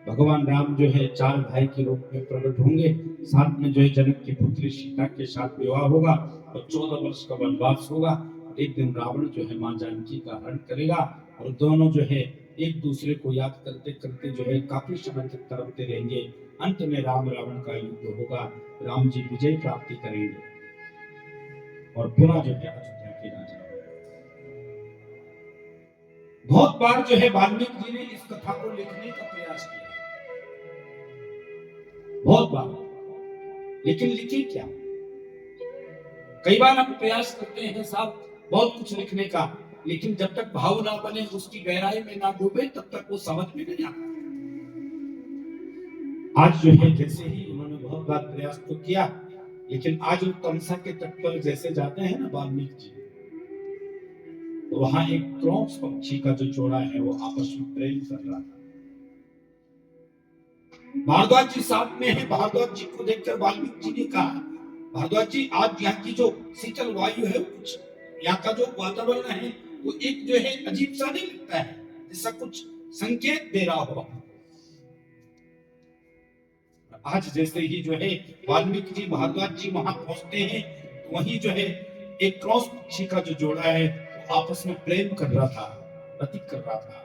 भगवान राम जो है 4 भाई के रूप में प्रकट होंगे। साथ में जो है जनक की पुत्री सीता के साथ विवाह होगा और 14 वर्ष का वनवास होगा। एक दिन रावण जो है मां जानकी का हरण करेगा और दोनों जो है एक दूसरे को याद करते करते जो है काफी समय तक तड़पते रहेंगे। अंत में राम रावण का युद्ध होगा, राम जी विजय प्राप्ति करेंगे और पुनः जो है अयोध्या के राजा होंगे। बहुत बार जो है वाल्मीकि जी ने इस कथा को लिखने का प्रयास किया, बहुत बार, लेकिन लिखी क्या? कई बार हम प्रयास करते हैं साहब बहुत कुछ लिखने का, लेकिन जब तक भाव ना बने, उसकी गहराई में ना डूबे, तब तक वो समझ में नहीं आता। आज जो है जैसे ही उन्होंने बहुत बार प्रयास तो किया, लेकिन आज वो तमसा के तट पर जैसे जाते हैं ना वाल्मीकि जी, तो वहां एक क्रॉस पक्षी का जो जोड़ा है वो आपस में प्रेम कर रहा था। भारद्वाज जी साथ में है। भारद्वाज जी को देखकर वाल्मीकि जी ने कहा, भारद्वाज जी आज यहाँ की जो शीतल वायु है, कुछ यहाँ का जो वातावरण है वो एक जो है अजीब सा नहीं लगता है, जैसा कुछ संकेत दे रहा हो। आज जैसे ही जो है वाल्मीकि जी भारद्वाज जी वहां पहुंचते हैं, तो वहीं जो है एक क्रॉस पक्षी का जो जोड़ा है वो आपस में प्रेम कर रहा था, प्रतीक कर रहा था।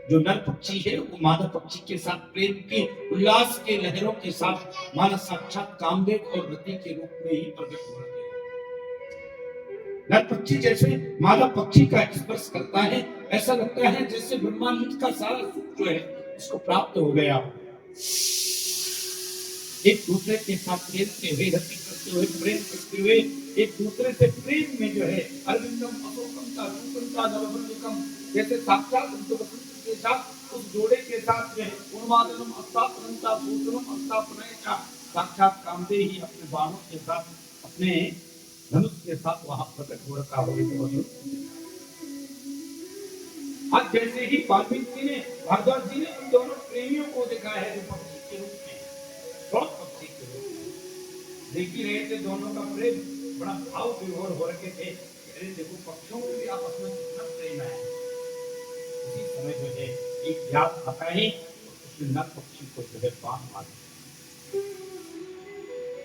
जो नर पक्षी है वो मादा पक्षी के साथ प्रेम के उल्लास के लहरों के साथ माना साक्षात कामदेव और रति के रूप में ही प्रकट हो रहे हैं। नर पक्षी जैसे मादा पक्षी का स्पर्श करता है, ऐसा लगता है जैसे ब्रह्मांड का सारा सुख जो है उसको प्राप्त हो गया। एक दूसरे के साथ खेलते हुए, रति करते हुए, प्रेम करते हुए, एक दूसरे से प्रेम में जो है अरविंदम अशोकम का रूपम का नववल्लिकम, जैसे साक्षात वसंत के साथ उस जोड़े के साथ जो है उन्मादनम अस्तापनम का भूषणम अस्तापनय का साक्षात कामदेव ही अपने बाणों के साथ, अपने धनुष के साथ वहां प्रकट हो रखा हो। आज जैसे ही वाल्मीकि ने, भारद्वाज जी ने उन दोनों प्रेमियों को देखा है जो पक्षी के रूप में, क्रॉस पक्षी के रूप में देख ही रहे थे, दोनों का प्रेम बड़ा भाव विभोर हो रखे थे। अरे देखो पक्षियों में भी आपस में कितना प्रेम है। उसी समय जो है एक व्यास आता है, उसने नर पक्षी को जो है बाण मार दिया।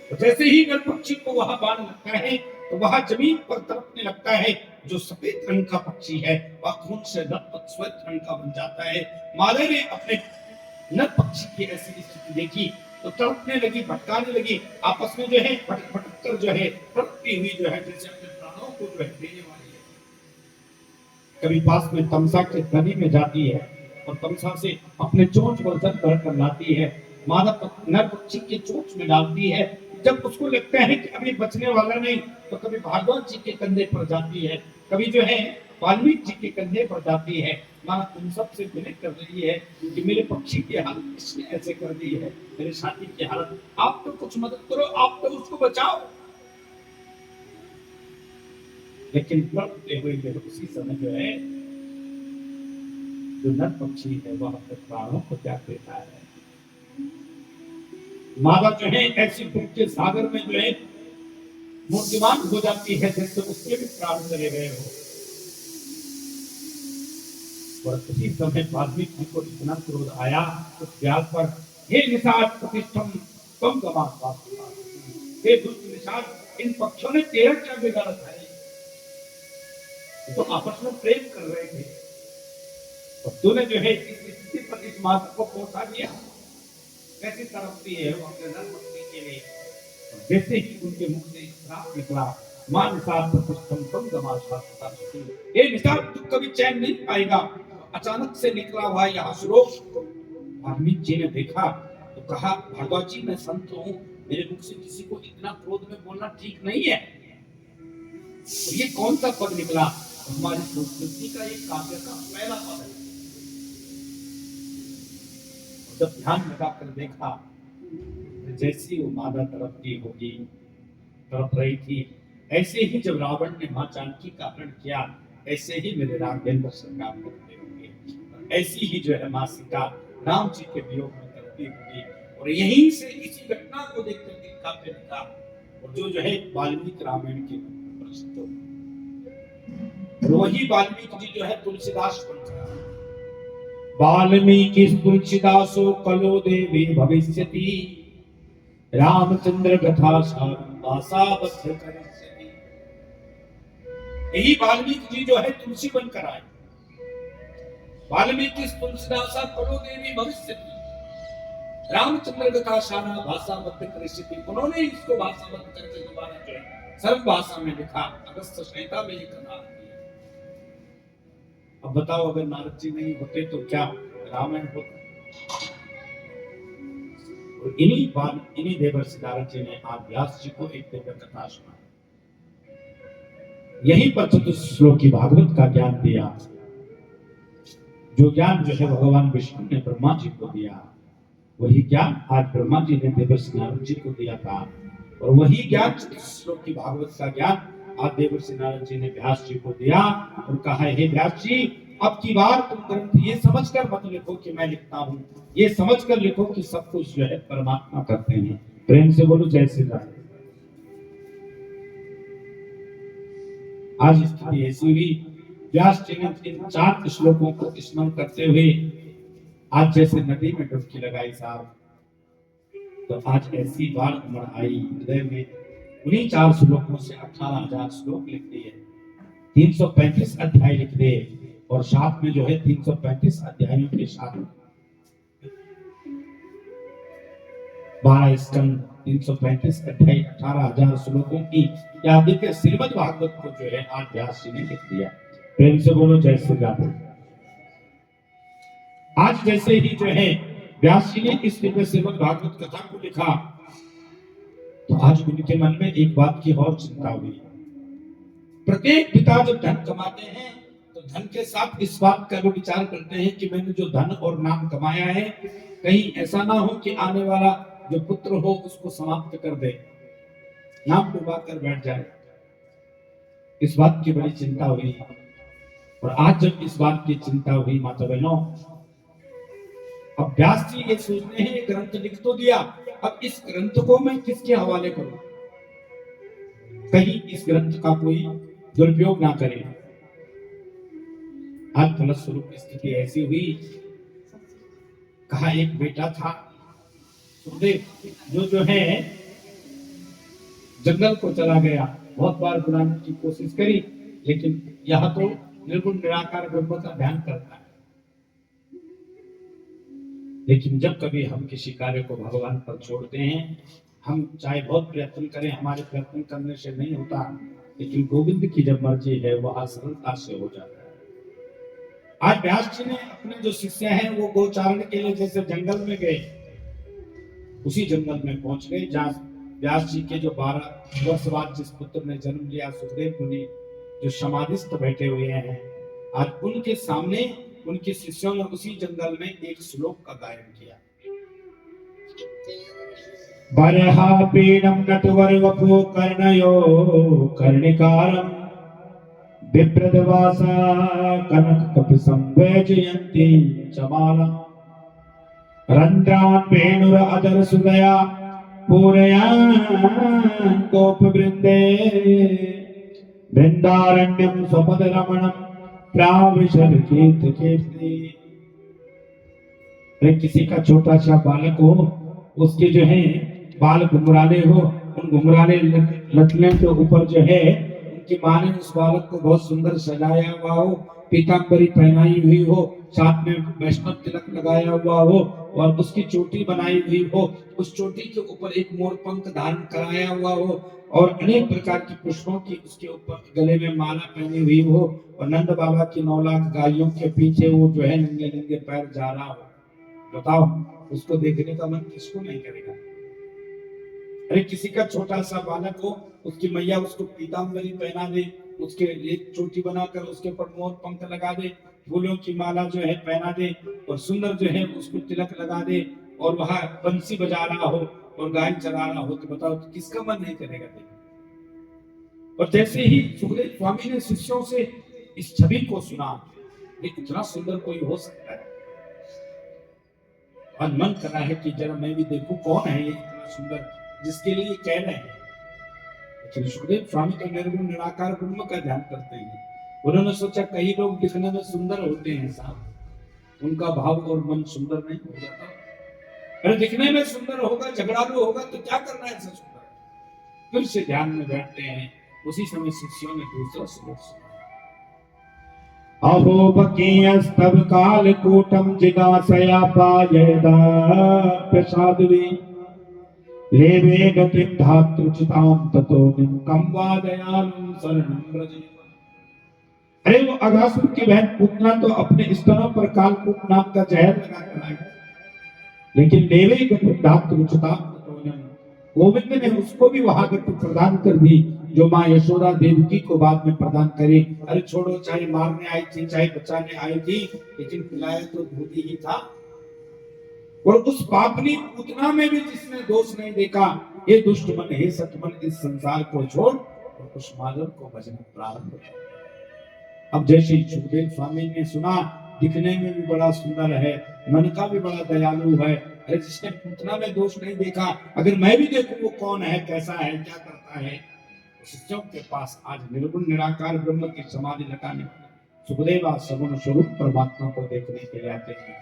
तो जैसे ही नर पक्षी को वहां बाण लगता है तो वहां जमीन पर तड़पने लगता है। जो सफेद रंग का पक्षी है वह खून से लथपथ श्वेत रंग का बन जाता है। माला ने अपने नर पक्षी की ऐसी स्थिति देखी तो तड़पने लगी, भटकाने लगी, आपस में जो है भटक भटक कर जो है तड़पती हुई जो है जैसे अपने प्राणों को जो है देने वाली है। कभी पास में तमसा के नदी में जाती है और तमसा से अपने चोंच को जल भर कर लाती है, मादा नर पक्षी के चोंच में डालती है। जब उसको लगता है कि अभी बचने वाला नहीं, तो कभी भारद्वाज जी के कंधे पर जाती है, कभी जो है वाल्मीकि जी के कंधे पर जाती है। मां तुम सबसे विनय कर रही है कि मेरे पक्षी की हालत किसने ऐसे कर दी है, मेरे साथी की हालत, आप तो कुछ मदद करो, आप तो उसको बचाओ। लेकिन तड़पते हुए उसी समय जो है जो नर पक्षी है वह अपने प्राणों को त्याग देता है। मादा जो है ऐसी दुख के सागर में जो है मूर्तिमान हो जाती है जैसे उसके भी प्राण चले गए हो। और उसी समय वाल्मीकि जी को इतना क्रोध आया उस व्यास पर, हे निषाद प्रतिष्ठम तुम गमा, हे दुष्ट निषाद, इन पक्षों ने तेरा क्या बिगाड़ा था? तो आपस में प्रेम कर रहे थे और तूने जो है इस स्थिति पर इस माता को पहुंचा दिया। कैसी तरफती है वो अपने नर पक्षी के लिए। जैसे ही उनके मुख से श्राप निकला, मां निषाद प्रतिष्ठम तुम गमा शाश्वती, हे निषाद तू कभी चैन नहीं पाएगा। अचानक से निकला हुआ यह श्लोक वाल्मीकि जी ने देखा तो कहा, भारद्वाज जी मैं संत हूं, मेरे मुख से किसी को इतना क्रोध में बोलना ठीक नहीं है। तो ये कौन सा पद निकला? हमारी संस्कृति का एक काव्य का पहला पद है। जब ध्यान लगाकर देखा जैसी वो मादा तड़पती होगी, तड़प रही थी, ऐसे ही जब रावण ने मां जानकी का हरण किया, ऐसे ही मेरे राघवेंद्र सरकार करते होंगे। ऐसी ही जो है मां सीता राम जी के वियोग में तड़पती होगी। और यहीं से इसी घटना को देखकर के काव्य लिखा और जो है वाल्मीकि रामायण के प्रस्तुत। वही वाल्मीकि जी जो है तुलसीदास बनकर वाल्मीकि तुलसीदासो कलो देवी भविष्यति रामचंद्र कथा भाषाबद्ध करिष्यति। यही वाल्मीकि जी जो है तुलसी बनकर आए। वाल्मीकि तुलसीदासा कलो देवी भविष्यति रामचंद्र कथा सारा भाषाबद्ध करिष्यति। उन्होंने इसको भाषाबद्ध करके दोबारा जो है सर्व भाषा में लिखा, अगस्त्य संहिता में ये कथा आती है। अब बताओ अगर नारद जी नहीं होते तो क्या रामायण होता? और इन्हीं देवर्षि नारद जी ने आज व्यास जी को एक दिव्य कथा सुना। यहीं पर चतुश्लोकी भागवत का ज्ञान दिया, जो ज्ञान जो है भगवान विष्णु ने ब्रह्मा जी को दिया, वही ज्ञान आज ब्रह्मा जी ने देवर्षि नारद जी को दिया था। और वही ज्ञान चतुश्लोकी भागवत का ज्ञान आज देवर्षि नारद जी ने व्यास जी को दिया और कहा, हे व्यास जी, अब की बार तुम ग्रंथ ये समझकर मत लिखो कि मैं लिखता हूं, ये समझकर लिखो कि सब कुछ जो है परमात्मा करते हैं। प्रेम से बोलो जय श्री राम। आज स्थिति ऐसी हुई, व्यास जी ने इन 4 श्लोकों को स्मरण करते हुए आज जैसे नदी में डुबकी लगाई साहब, तो आज ऐसी बाढ़ उमड़ आई हृदय में। उन्हीं 4 श्लोकों से 18,000 श्लोक लिख दिए, 335 अध्याय लिख दिए और साथ में जो है 335 अध्यायों के साथ 12 स्कंद, 335 अध्याय, 18,000 श्लोकों की या दिव्य श्रीमद् भागवत को जो है आज व्यास जी ने लिख दिया। प्रेम से बोलो जय श्री राम। आज जैसे ही जो है व्यास जी ने इस दिव्य श्रीमद् भागवत कथा को लिखा, तो आज उनके मन में एक बात की और चिंता हुई। प्रत्येक पिता जब धन कमाते हैं तो धन के साथ इस बात का वो विचार करते हैं कि मैंने जो धन और नाम कमाया है, कहीं ऐसा ना हो कि आने वाला जो पुत्र हो उसको समाप्त कर दे, नाम डुबा कर बैठ जाए। इस बात की बड़ी चिंता हुई। और आज जब इस बात की चिंता हुई माता बहनों, अब व्यास जी ये सोचते हैं, ग्रंथ लिख तो दिया, अब इस ग्रंथ को मैं किसके हवाले करूं, कहीं इस ग्रंथ का कोई दुरुपयोग ना करे। आज फलस्वरूप स्थिति ऐसी हुई, कहा एक बेटा था सुखदेव, जो है जंगल को चला गया, बहुत बार बुलाने की कोशिश करी, लेकिन यह तो निर्गुण निराकार ब्रह्म का ध्यान करता है। लेकिन जब कभी हम किसी कार्य को भगवान पर छोड़ते हैं, हम चाहे बहुत प्रयत्न करें, हमारे प्रयत्न करने से नहीं होता, लेकिन गोविंद की जब मर्जी है वह सरलता से हो जाता है। आज व्यास जी ने अपने जो शिष्य हैं वो गोचारण के लिए जैसे जंगल में गए, उसी जंगल में पहुंच गए जहां व्यास जी के जो 12 वर्ष बाद जिस पुत्र ने जन्म लिया सुखदेव मुनि, जो समाधिस्थ बैठे हुए हैं, आज उनके सामने उनके शिष्यों ने उसी जंगल में एक श्लोक का गायन किया। बरहा पीडम नटवर वपो कर्णयो कर्णिकारम विप्रदवासा कनक कपि संवेजयन्ति चमाला रंध्रान वेणुर अदर सुदया पूरयान गोप वृंदे वृंदारण्यम स्वपद रमणम प्राविशर कीर्त कीर्ति। किसी का छोटा सा बालक हो, उसके जो है बाल घुंघराले हो, उन घुंघराले लटने के ऊपर जो है उनकी माँ ने उस बालक को बहुत सुंदर सजाया हुआ हो, पीतांबरी पहनाई हुई हो, साथ में वैष्णव तिलक लगाया हुआ हो और उसकी चोटी बनाई हुई हो, उस चोटी के ऊपर एक मोर पंख धारण कराया हुआ हो और अनेक प्रकार की पुष्पों की उसके ऊपर गले में माला पहनी हुई हो और नंद बाबा की 9 लाख गायों के पीछे वो जो है नंगे नंगे पैर जा रहा हो। बताओ उसको देखने का मन किसको नहीं करेगा। अरे किसी का छोटा सा बालक हो, उसकी मैया उसको पीतांबरी पहना दे, उसके एक चोटी बनाकर उसके ऊपर मोर पंख लगा दे, फूलों की माला जो है पहना दे और सुंदर जो है उसको तिलक लगा दे और वहां बंसी बजा रहा हो और गाय चरा रहा हो, तो बताओ तो किसका मन नहीं करेगा देखने। और जैसे ही सुखदेव स्वामी ने शिष्यों से इस छवि को सुना, इतना सुंदर कोई हो सकता है, और मन कर रहा है कि जरा मैं भी देखूं कौन है ये इतना सुंदर जिसके लिए कह रहे हैं। लेकिन सुखदेव स्वामी तो निर्गुण निराकार ब्रह्म का ध्यान करते हैं। उन्होंने सोचा कई लोग दिखने में सुंदर होते हैं साहब, उनका भाव और मन सुंदर नहीं हो जाता? अरे दिखने में सुंदर होगा, झगड़ालू होगा तो क्या करना है ऐसा सुंदर? फिर से ध्यान में बैठते हैं। उसी समय शिष्यों ने दूसरा श्लोक सुना। अहो बकीयस्तव कालकूटं जिगासयापायदाप्यसाध्वी लेवे गतिं धातृचितां ततो निम्कं वा दयालुं शरणं व्रजे। अरे वो अघासुर की बहन पूतना तो अपने स्तनों पर कालकूट नाम का जहर लगा कर आई, लेकिन लेवे गतिं धातृचितां ततो निम्कं, गोविंद ने उसको भी वहां गति प्रदान कर दी जो माँ यशोदा देवकी को बाद में प्रदान करे। अरे छोड़ो, चाहे मारने आई थी चाहे बचाने आई थी, लेकिन पिलाया तो दूध ही था। और उस पापनी पूतना में भी जिसने दोष नहीं देखा, ये दुष्ट मन हे सतमन इस संसार को छोड़ और उस माधव को भजना प्रारंभ कर। अब जैसे ही सुखदेव स्वामी ने सुना, दिखने में भी बड़ा सुंदर है, मन का भी बड़ा दयालु है, अरे जिसने पूतना में दोष नहीं देखा, अगर मैं भी देखूं वो कौन है, कैसा है, क्या करता है। शिष्यों के पास आज निर्गुण निराकार ब्रह्म की समाधि लगाने वाले सुखदेव आज सगुण स्वरूप परमात्मा को देखने के लिए आते हैं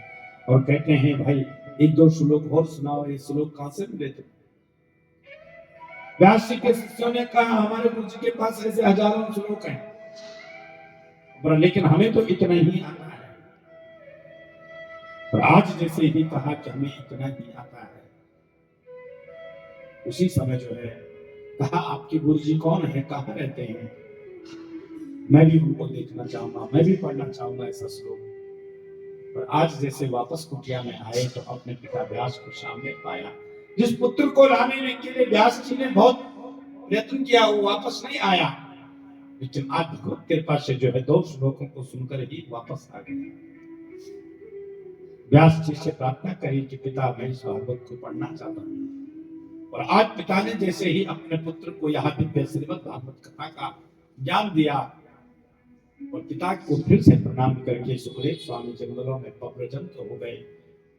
और कहते हैं भाई एक दो श्लोक और सुनाओ। ये श्लोक कहां से मिले थे? व्यास जी के शिष्यों ने कहा हमारे गुरु जी के पास ऐसे हजारों श्लोक हैं, लेकिन हमें तो इतना ही आता है। और आज जैसे ही कहा कि हमें इतना ही आता है, उसी समय जो है कहा आपके गुरु जी कौन है, कहाँ रहते हैं, मैं भी उनको देखना चाहूंगा, मैं भी पढ़ना चाहूंगा ऐसा श्लोक। पर आज जैसे वापस कुटिया में आए तो अपने पिता व्यास को सामने पाया। जिस पुत्र को लाने के लिए व्यास जी ने बहुत प्रयत्न किया वो वापस नहीं आया, लेकिन आज भगवत कृपा से जो है 2 श्लोकों को सुनकर ही वापस आ गए। व्यास जी से प्रार्थना करी कि पिता मैं इस भागवत को पढ़ना चाहता हूँ। और आज पिता ने जैसे ही अपने पुत्र को यहाँ दिव्य श्रीमद् भागवत कथा का ज्ञान दिया और पिता को फिर से प्रणाम करके सुखदेव स्वामी जंगलों में पप्रजंत हो गए,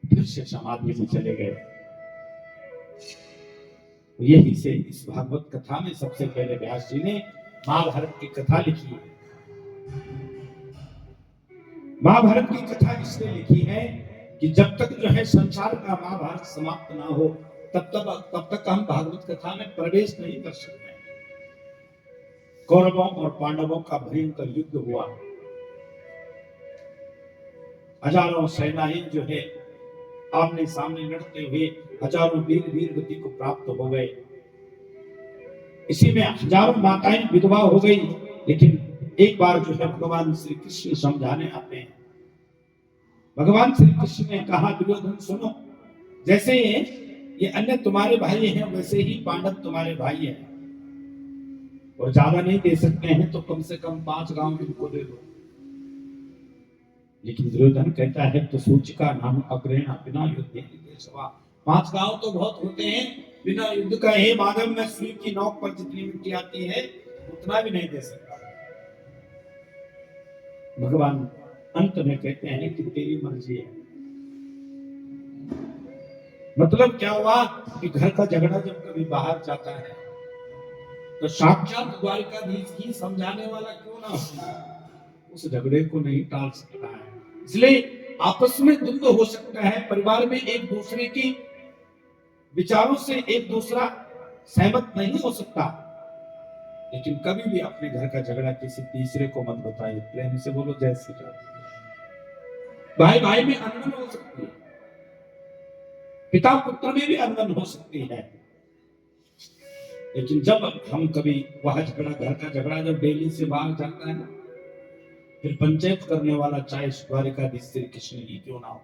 फिर से समाधि में चले गए। यही से इस भागवत कथा में सबसे पहले व्यास जी ने महाभारत की कथा लिखी है। महाभारत की कथा इसलिए लिखी है कि जब तक जो है संसार का महाभारत समाप्त ना हो तब तक हम भागवत कथा में प्रवेश नहीं कर सकते। कौरवों और पांडवों का भयंकर युद्ध हुआ, हजारों सेनाएं जो है आमने सामने लड़ते हुए हजारों वीर गति को प्राप्त हो गए। इसी में हजारों माताएं विधवा हो गई। लेकिन एक बार जो है भगवान श्री कृष्ण समझाने आते हैं। भगवान श्री कृष्ण ने कहा दुर्योधन सुनो, जैसे ये अन्य तुम्हारे भाई हैं वैसे ही पांडव तुम्हारे भाई हैं, और ज्यादा नहीं दे सकते हैं तो कम से कम 5 गांव इनको दे दो। लेकिन दुर्योधन कहता है तो सूचिका नाम अग्रेण बिना युद्ध 5 गांव तो बहुत होते हैं, बिना युद्ध का हे माधव मैं सुई की नोक पर जितनी मिट्टी आती है उतना भी नहीं दे सकता। भगवान अंत में कहते हैं कि तेरी मर्जी है। मतलब क्या हुआ कि घर का झगड़ा जब कभी बाहर जाता है तो साक्षात द्वारिकाधीश ही समझाने वाला क्यों ना हो, उस झगड़े को नहीं टाल सकता है। इसलिए आपस में द्वंद हो सकता है, परिवार में एक दूसरे की विचारों से एक दूसरा सहमत नहीं हो सकता, लेकिन कभी भी अपने घर का झगड़ा किसी तीसरे को मत बताइए। प्रेम से बोलो जय श्री राम। भाई भाई में अनबन हो सकती है, पिता पुत्र में भी अनबन हो सकती है, लेकिन जब हम कभी वह झगड़ा घर का झगड़ा जब डेली से बाहर जाता है ना, फिर पंचायत करने वाला चाहे द्वारिकाधीश श्री कृष्ण ही क्यों ना हो,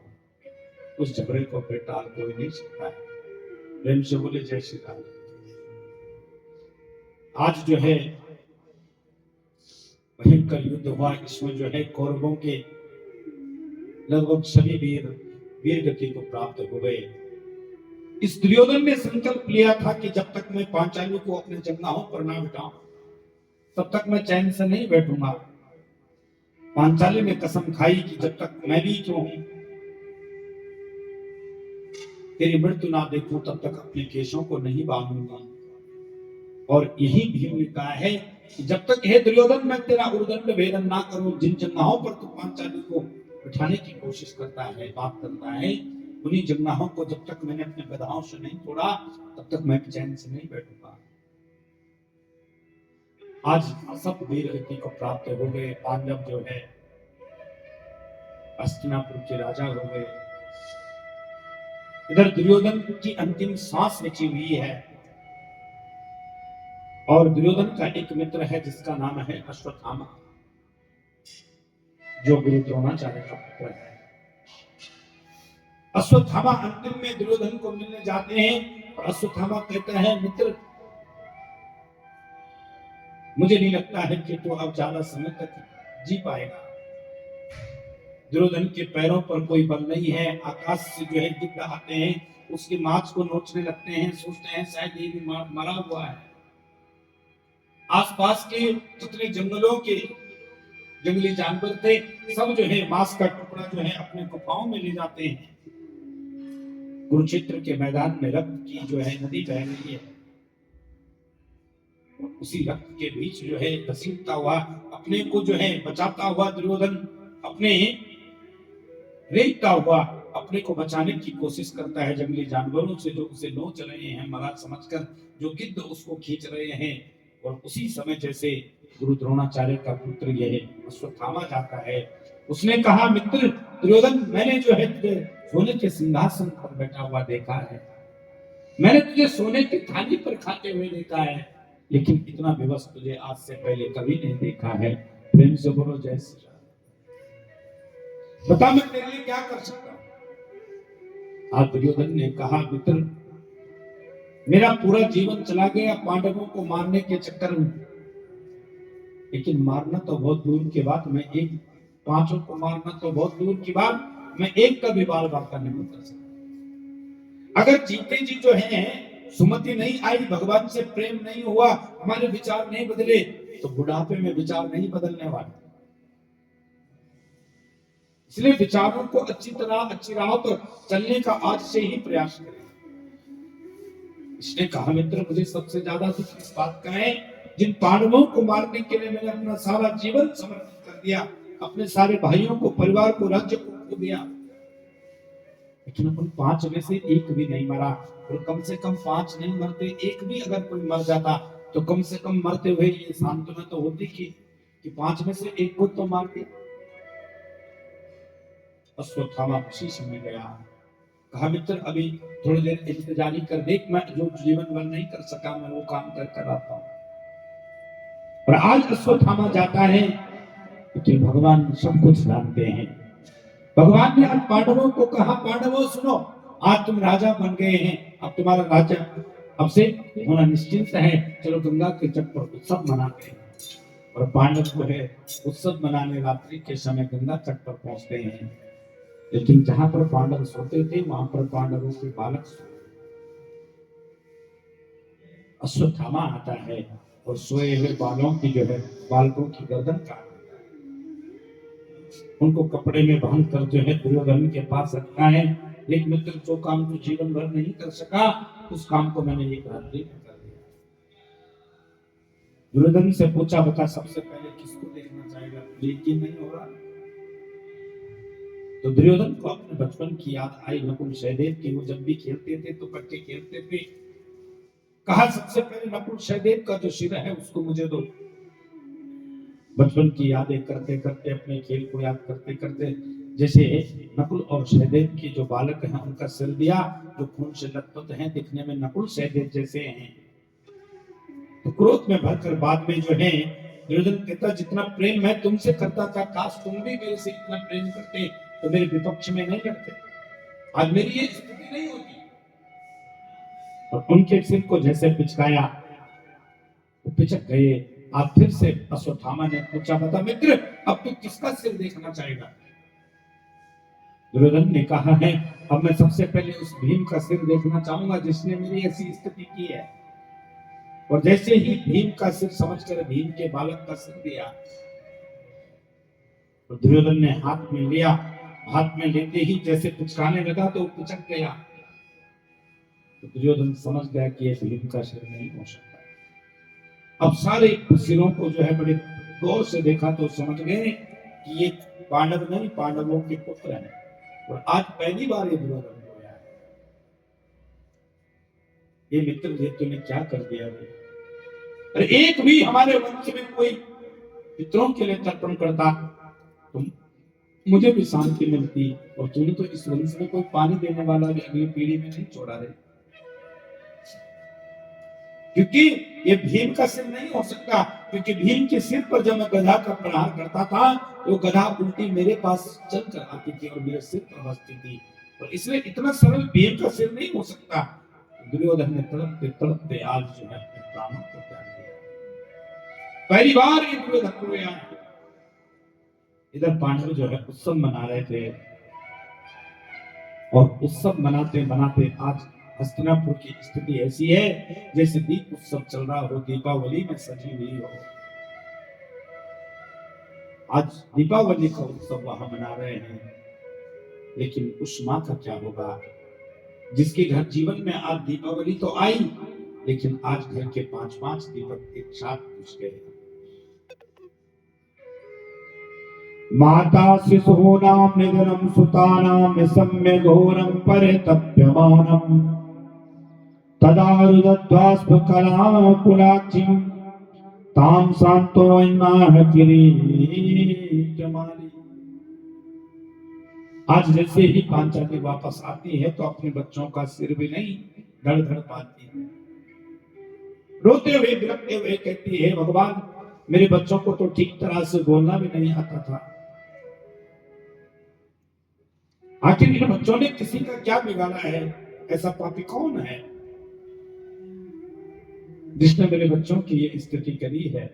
उस झगड़े को फिर टाल कोई नहीं सकता है। प्रेम से बोले जय श्री राम। आज जो है भयंकर युद्ध हुआ, इसमें जो है कौरवों के लगभग सभी वीर गति को प्राप्त हो गए। इस दुर्योधन ने संकल्प लिया था कि जब तक मैं पांचाली को अपने जंगाहों पर ना बिठाऊं तब तक मैं चैन से नहीं बैठूंगा। पांचाली ने कसम खाई कि जब तक मैं भी जो हूं तेरी मृत्यु ना देखूं तब तक अपने केशों को नहीं बांधूंगा। और यही भीम ने कहा है कि जब तक हे दुर्योधन मैं तेरा उर्दंड भेदन ना करूं, जिन जंगाहों पर तू पांचाली को बिठाने की कोशिश करता है, बात करता है, उन्हीं जमनाहों को जब तक मैंने अपने गधाओं से नहीं तोड़ा तब तक मैं चैन से नहीं बैठूंगा। आज सब वीर गति को प्राप्त हो गए। पांडव जो है हस्तिनापुर के राजा हो गए। इधर दुर्योधन की अंतिम सांस बची हुई है और दुर्योधन का एक मित्र है जिसका नाम है अश्वत्थामा, जो गुरु द्रोणाचार्य का पुत्र है। अश्वत्थामा अंतिम में दुर्योधन को मिलने जाते हैं और अश्वत्थामा कहता है, मित्र मुझे नहीं लगता है कि तू अब ज्यादा समय तक जी पाएगा। दुर्योधन के पैरों पर कोई बल नहीं है। आकाश से जो है गिद्ध आते हैं, उसकी मांस को नोचने लगते हैं, सोचते हैं शायद ये भी मरा हुआ है। आसपास के जितने जंगलों के जंगली जानवर थे सब जो है मांस का टुकड़ा जो है अपने गुफाओं में ले जाते हैं। कुरुक्षेत्र के मैदान में रक्त की जो है नदी बह रही है। उसी रक्त के बीच जो है घसीटता हुआ अपने को जो है बचाता हुआ दुर्योधन अपने रेंगता हुआ अपने को बचाने की कोशिश करता है जंगली जानवरों से जो उसे नोच रहे हैं मरा समझकर, जो गिद्ध उसको खींच रहे हैं। और उसी समय जैसे गुरु द्रोणाचार्य का पुत्र यह अश्वत्थामा जाता है, उसने कहा, मित्र दुर्योधन, मैंने जो है तुझे सोने के सिंहासन पर बैठा हुआ देखा है, मैंने तुझे सोने की थाली पर खाते हुए देखा है, लेकिन इतना विवश तुझे आज से पहले कभी नहीं देखा है। प्रेम से बोलो जय श्री राम। बता मैं तेरे लिए क्या कर सकता हूं। आज दुर्योधन ने कहा, मित्र मेरा पूरा जीवन चला गया पांडवों को मारने के चक्कर में, लेकिन मारना तो बहुत दूर की बात, मैं एक पांचों को मारना तो बहुत दूर की बात, मैं एक का भी बाल बांका नहीं कर सकता। अगर जीते जी जो है सुमति नहीं आई, भगवान से प्रेम नहीं हुआ, हमारे विचार नहीं बदले, तो बुढ़ापे में विचार नहीं बदलने वाले। इसलिए विचारों को अच्छी तरह अच्छी राह पर चलने का आज से ही प्रयास करें। इसने कहा, मित्र मुझे सबसे ज्यादा दुख इस बात का है, जिन पांडवों को मारने के लिए मैंने अपना सारा जीवन समर्पित कर दिया, अपने सारे भाइयों को, परिवार को, राज्य को खो दिया, लेकिन उन 5 में से एक भी नहीं मरा। और कम से कम 5 नहीं मरते, एक भी अगर कोई मर जाता तो कम से कम मरते हुए ये सांत्वना तो होती कि 5 में से एक को तो मार दिया। अश्वत्थामा उसी समय गया, कहा, मित्र अभी थोड़ी देर इंतजारी कर देख, मैं जो जीवन भर नहीं कर सका मैं वो काम कर आता हूं। और आज अश्वत्थामा जाता है, लेकिन भगवान सब कुछ जानते हैं। भगवान ने आज पांडवों को कहा, पांडवों सुनो, आज तुम राजा बन गए हैं, अब तुम्हारा राज्य अब से होना निश्चित है, चलो गंगा के तट पर उत्सव मनाते हैं। और पांडव जो है उत्सव मनाने रात्रि के समय गंगा तट पर पहुंचते हैं, लेकिन जहां पर पांडव सोते थे वहां पर पांडवों के बालक सोते। अश्वत्थामा आता है और सोए हुए बालकों की गर्दन काट, उनको कपड़े में बांध कर जो है दुर्योधन के पास रखना है। लेकिन मित्र जो काम तू जीवन भर नहीं कर सका, उस काम को मैंने एक रात्रि में कर दिया। दुर्योधन से पूछा, बता सबसे पहले किसको देखना चाहेगा, तुझे यकीन नहीं हो रहा? तो दुर्योधन को अपने बचपन की याद आई, नकुल सहदेव की। वो जब भी खेलते थे तो इकट्ठे खेलते थे। कहा, सबसे पहले नकुल सहदेव का जो सिर है उसको मुझे दो। बचपन की यादें करते करते, अपने खेल को याद करते करते, जैसे नकुल और सहदेव के जो बालक हैं उनका सिर दिया, जो खून से लथपथ हैं, दिखने में नकुल सहदेव जैसे हैं। तो क्रोध में भरकर बाद में जो है दुर्योधन कहता, जितना प्रेम है तुमसे करता था, काश तुम भी मेरे से इतना प्रेम करते तो मेरे विपक्ष में नहीं लड़ते, आज मेरी ये स्थिति नहीं होती। और उनके सिर को जैसे पिचकाया, वो पिचक गए। आप फिर से अश्वत्थामा ने पूछा, बता मित्र अब तू किसका सिर देखना चाहेगा? दुर्योधन ने कहा है, अब मैं सबसे पहले उस भीम का सिर देखना चाहूंगा जिसने मेरी ऐसी स्थिति की है। और जैसे ही भीम का सिर समझकर भीम के बालक का सिर दिया, तो दुर्योधन ने हाथ में लिया। हाथ में लेते ही जैसे पिचकाने लगा तो वो पिचक गया। तो दुर्योधन समझ गया कि ये भीम का सिर नहीं हो सकता। अब सारे सिरों को जो है बड़े गौर से देखा तो समझ गए कि ये पांडव नहीं, पांडवों के पुत्र हैं। और आज पहली बार ये विरोध हुआ है। ये मित्र जी तूने क्या कर दिया भाई? अरे एक भी हमारे वंश में कोई पितरों के लिए तर्पण करता तो मुझे भी शांति मिलती, और तूने तो इस वंश में कोई पानी देने वाला भी अगली पीढ़ी में नहीं छोड़ा रे। क्योंकि ये भीम का सिर नहीं हो सकता, क्योंकि भीम के सिर पर जब मैं गधा का प्रहार करता था तो गधा उल्टी मेरे पास चल कर आती थी और मेरे सिर पर बसती थी, और इसलिए इतना सरल भीम का सिर नहीं हो सकता। दुर्योधन ने तड़पते आज जो है अपने प्राणों को त्याग दिया। पहली बार ये दुर्योधन रोया। इधर पांडव जो है उत्सव मना रहे थे, और उत्सव मनाते मनाते आज हस्तिनापुर की स्थिति ऐसी है जैसे दीप उत्सव चल रहा हो, दीपावली में सजी हुई हो। आज दीपावली का उत्सव वहां मना रहे हैं, लेकिन उस मां का क्या होगा जिसके घर जीवन में आज दीपावली तो आई, लेकिन आज घर के 5-5 दीपक एक साथ बुझ गए। माता शिशूनां निधनं सुतानां सम्य घोरं परितप्यमानम् तदा रुदध्वास्फकलां पुलाचिं तां शान्तोऽन्नाह किरीटमाली। आज जैसे ही पांचाली वापस आती है तो अपने बच्चों का सिर भी नहीं धड़ पाती है, रोते हुए बिलखते हुए कहती है भगवान मेरे बच्चों को तो ठीक तरह से बोलना भी नहीं आता था, आखिर इन बच्चों ने किसी का क्या बिगाड़ा है? ऐसा पापी कौन है जिसने मेरे बच्चों की ये स्थिति करी है?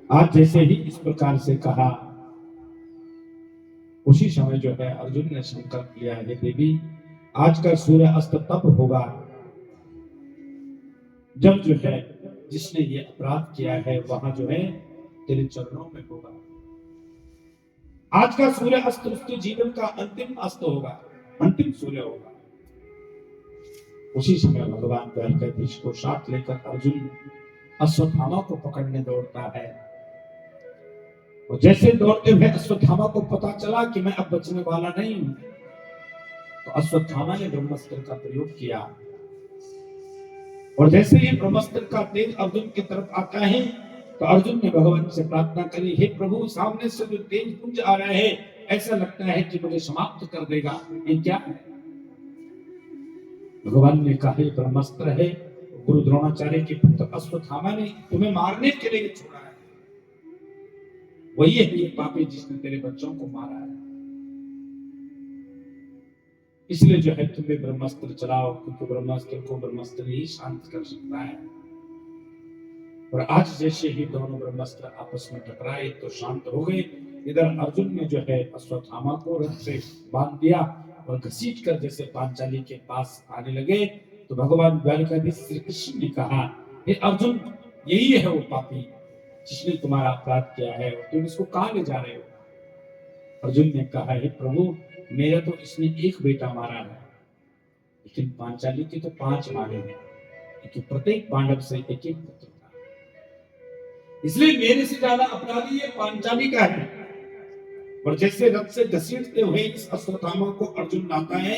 आज जैसे ही इस प्रकार से कहा, उसी समय जो है अर्जुन ने संकल्प लिया, हे देवी आज का सूर्य अस्त तब होगा जब जो है जिसने ये अपराध किया है वहां जो है तेरे चरणों में होगा। आज का सूर्य अस्त उसके जीवन का अंतिम अस्त होगा, अंतिम सूर्य होगा। उसी समय भगवान द्वारकाधीश को साथ लेकर अर्जुन अश्वत्थामा को पकड़ने दौड़ता है, और जैसे दौड़ते हुए अश्वत्थामा को पता चला कि मैं अब बचने वाला नहीं हूं, तो अश्वत्थामा ने ब्रह्मास्त्र का प्रयोग किया, और जैसे ही ब्रह्मास्त्र का तेज अर्जुन की तरफ आता है तो अर्जुन ने भगवान से प्रार्थना करी, हे प्रभु सामने से जो तेज पुंज आ रहा है ऐसा लगता है कि मुझे समाप्त कर देगा, ये क्या है? भगवान ने कहा ये ब्रह्मास्त्र है, गुरु द्रोणाचार्य के पुत्र अश्वत्थामा ने तुम्हें मारने के लिए छोड़ा है, वही है ये पापी जिसने तेरे बच्चों को मारा है, इसलिए जो है तुम्हें ब्रह्मास्त्र चलाओ, क्योंकि ब्रह्मास्त्र को ब्रह्मास्त्र ही शांत कर सकता है। और आज जैसे ही दोनों ब्रह्मास्त्र आपस में टकराए तो शांत हो गए। इधर अर्जुन ने जो है अश्वत्थामा को रथ से बांध दिया और घसीट कर जैसे पांचाली के पास आने लगे, तो भगवान द्वारकाधीश श्री कृष्ण ने कहा, हे अर्जुन यही है वो पापी जिसने तुम्हारा अपराध किया है, और तुम इसको कहां ले जा रहे हो? अर्जुन ने कहा, हे प्रभु मेरा तो इसने एक बेटा मारा है, लेकिन पांचाली के तो 5 मारे हैं, क्योंकि प्रत्येक पांडव से एक एक पुत्र था, इसलिए मेरे से ज्यादा अपराधी ये पांचाली का है। और जैसे रथ से घसीटते हुए इस अश्वत्थामा को अर्जुन लाता है,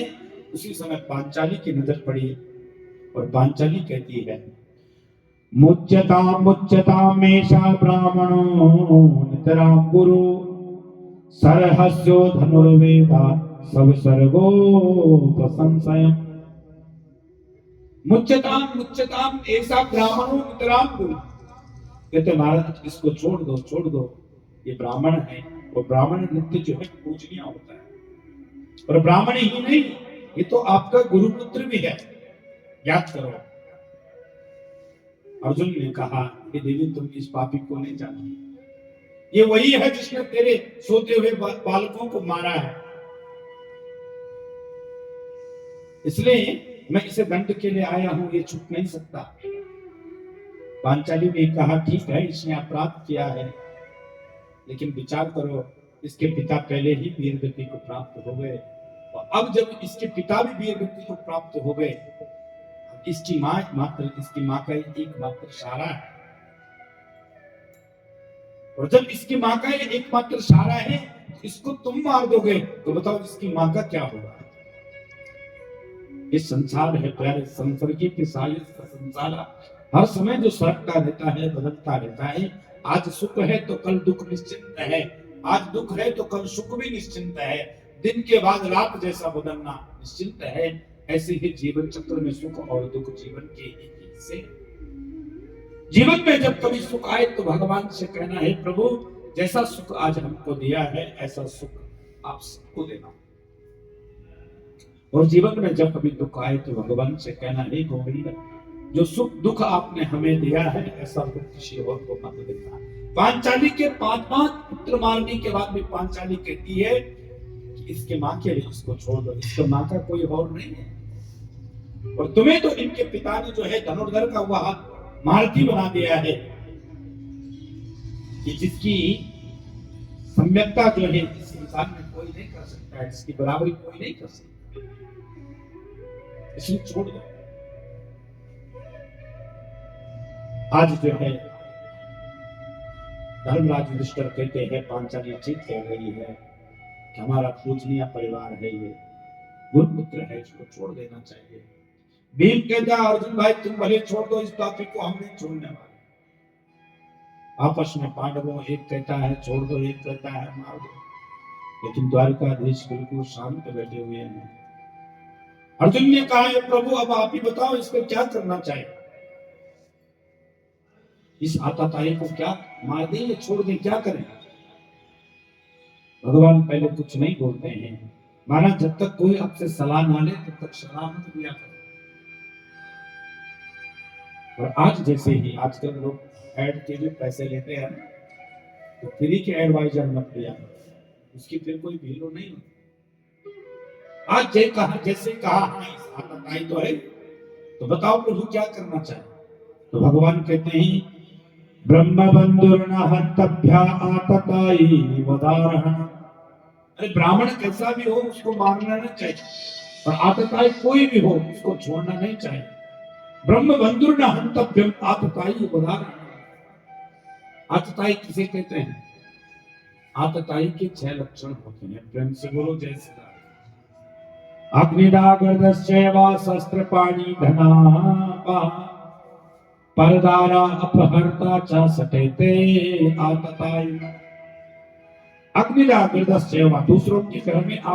उसी समय पांचाली की नजर पड़ी, और पांचाली कहती है, मुच्यतां मेषा ब्राह्मणो नितरां गुरु सरहस्यो धनुर्वेदा सब सर्गोपसंशयम्। मुच्यताम ऐसा ब्राह्मणों नितराम गुरु, कहते महाराज इसको छोड़ दो, ये ब्राह्मण है, और ब्राह्मण नित्य जो है पूजनीय होता है, और ब्राह्मण ही नहीं ये तो आपका गुरुपुत्र भी है, याद करो। अर्जुन ने कहा, हे देवी तुम इस पापी को नहीं जानती, ये वही है जिसने तेरे सोते हुए बालकों को मारा है, इसलिए मैं इसे दंड के लिए आया हूं, ये छूट नहीं सकता। पांचाली ने कहा, ठीक है इसने अपराध किया है, लेकिन विचार करो इसके पिता पहले ही वीर गति को प्राप्त हो गए, और अब जब इसके पिता भी वीर गति को प्राप्त हो गए, इसकी मां का एक मात्र सहारा है। और जब इसकी माँ का ये एकमात्र सहारा है, इसको तुम मार दोगे तो बताओ इसकी माँ का क्या होगा। ये संसार है प्यारे, संसर्गी की साइज का संसार हर समय जो सरकता रहता है, बदलता रहता है। आज सुख है तो कल दुख निश्चिंत है, आज दुख है तो कल सुख भी निश्चिंत है। दिन के बाद रात जैसा बदलना निश्चिंत है। ऐसे ही जीवन चक्र में सुख और दुख जीवन के एक हिस्से हैं। जीवन में जब कभी सुख आए तो भगवान से कहना है, प्रभु जैसा सुख आज हमको दिया है ऐसा सुख आप सबको देना। और जीवन में जब कभी दुख आए तो भगवान से कहना है, गोविंद जो सुख दुख आपने हमें दिया है ऐसा दुख किसी और को मत देना। पांचाली के 5 पुत्र मारने के बाद भी पांचाली कहती है कि इसके माँ के लिए इसको छोड़ दो, इसके माँ का कोई और नहीं है। और तुम्हें तो इनके पिता ने जो है धनुर्धर का वह मारुति बना दिया है कि जिसकी सम्यकता जो है इस संसार में कोई नहीं कर सकता है, जिसकी बराबरी कोई नहीं कर सकता, इसलिए छोड़ दो। आज जो है धर्मराज युधिष्ठिर कहते हैं पांचाली ठीक कह रही है कि हमारा पूजनीय परिवार है, ये गुरुपुत्र है, इसको छोड़ देना चाहिए। भीम कहता है अर्जुन भाई तुम भले छोड़ दो, इस टॉपिक को हम नहीं छोड़ने वाले। आपस में पांडवों एक कहता है छोड़ दो, एक कहता है मार दो, लेकिन द्वारकाधीश बिल्कुल शांत बैठे हुए हैं। अर्जुन ने कहा है प्रभु अब आप ही बताओ इसको क्या करना चाहिए, इस आतताई को क्या मार दें या छोड़ दें, क्या करें। भगवान पहले कुछ नहीं बोलते हैं, माना जब तक कोई आपसे सलाह ना ले तब तक सलाह मत दिया करो। और आज जैसे ही आजकल लोग ऐड के लिए पैसे लेते हैं तो फ्री के एडवाइजर मत दिया, उसकी फिर कोई वैल्यू नहीं होती। आज जैसे कहा हाँ इस आतताई तो है, तो बताओ प्रभु क्या करना चाहिए। तो भगवान कहते हैं ब्रह्म बंधुर्न हन्तभ्या आततायी वदारहण। अरे ब्राह्मण कैसा भी हो उसको मारना नहीं चाहिए, और आतताई कोई भी हो उसको छोड़ना नहीं चाहिए। ब्रह्म बंधुर्न हन्तभ्यम आततायी वदारहण। आतताई किसे कहते हैं? आतताई के 6 लक्षण होते हैं, प्रेम से बोलो जय श्री राम। अग्निदागर्दश्चैव शस्त्रपाणि धनापा परदारा अपहर्ता च सटेते आततायी। अग्निदागर्दश्चैव दूसरों के घर में